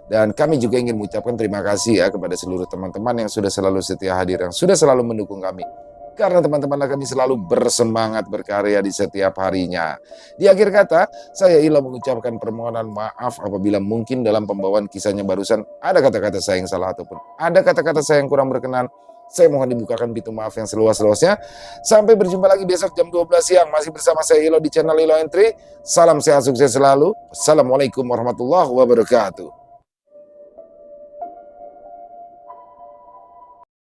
Dan kami juga ingin mengucapkan terima kasih ya kepada seluruh teman-teman yang sudah selalu setia hadir, yang sudah selalu mendukung kami. Karena teman-teman kami selalu bersemangat berkarya di setiap harinya. Di akhir kata, saya Ila mengucapkan permohonan maaf apabila mungkin dalam pembawaan kisahnya barusan ada kata-kata saya yang salah ataupun ada kata-kata saya yang kurang berkenan. Saya mohon dibukakan pintu maaf yang seluas-luasnya. Sampai berjumpa lagi besok jam 12 siang. Masih bersama saya Ilo di channel Ilo Entry. Salam sehat sukses selalu. Assalamualaikum warahmatullahi wabarakatuh.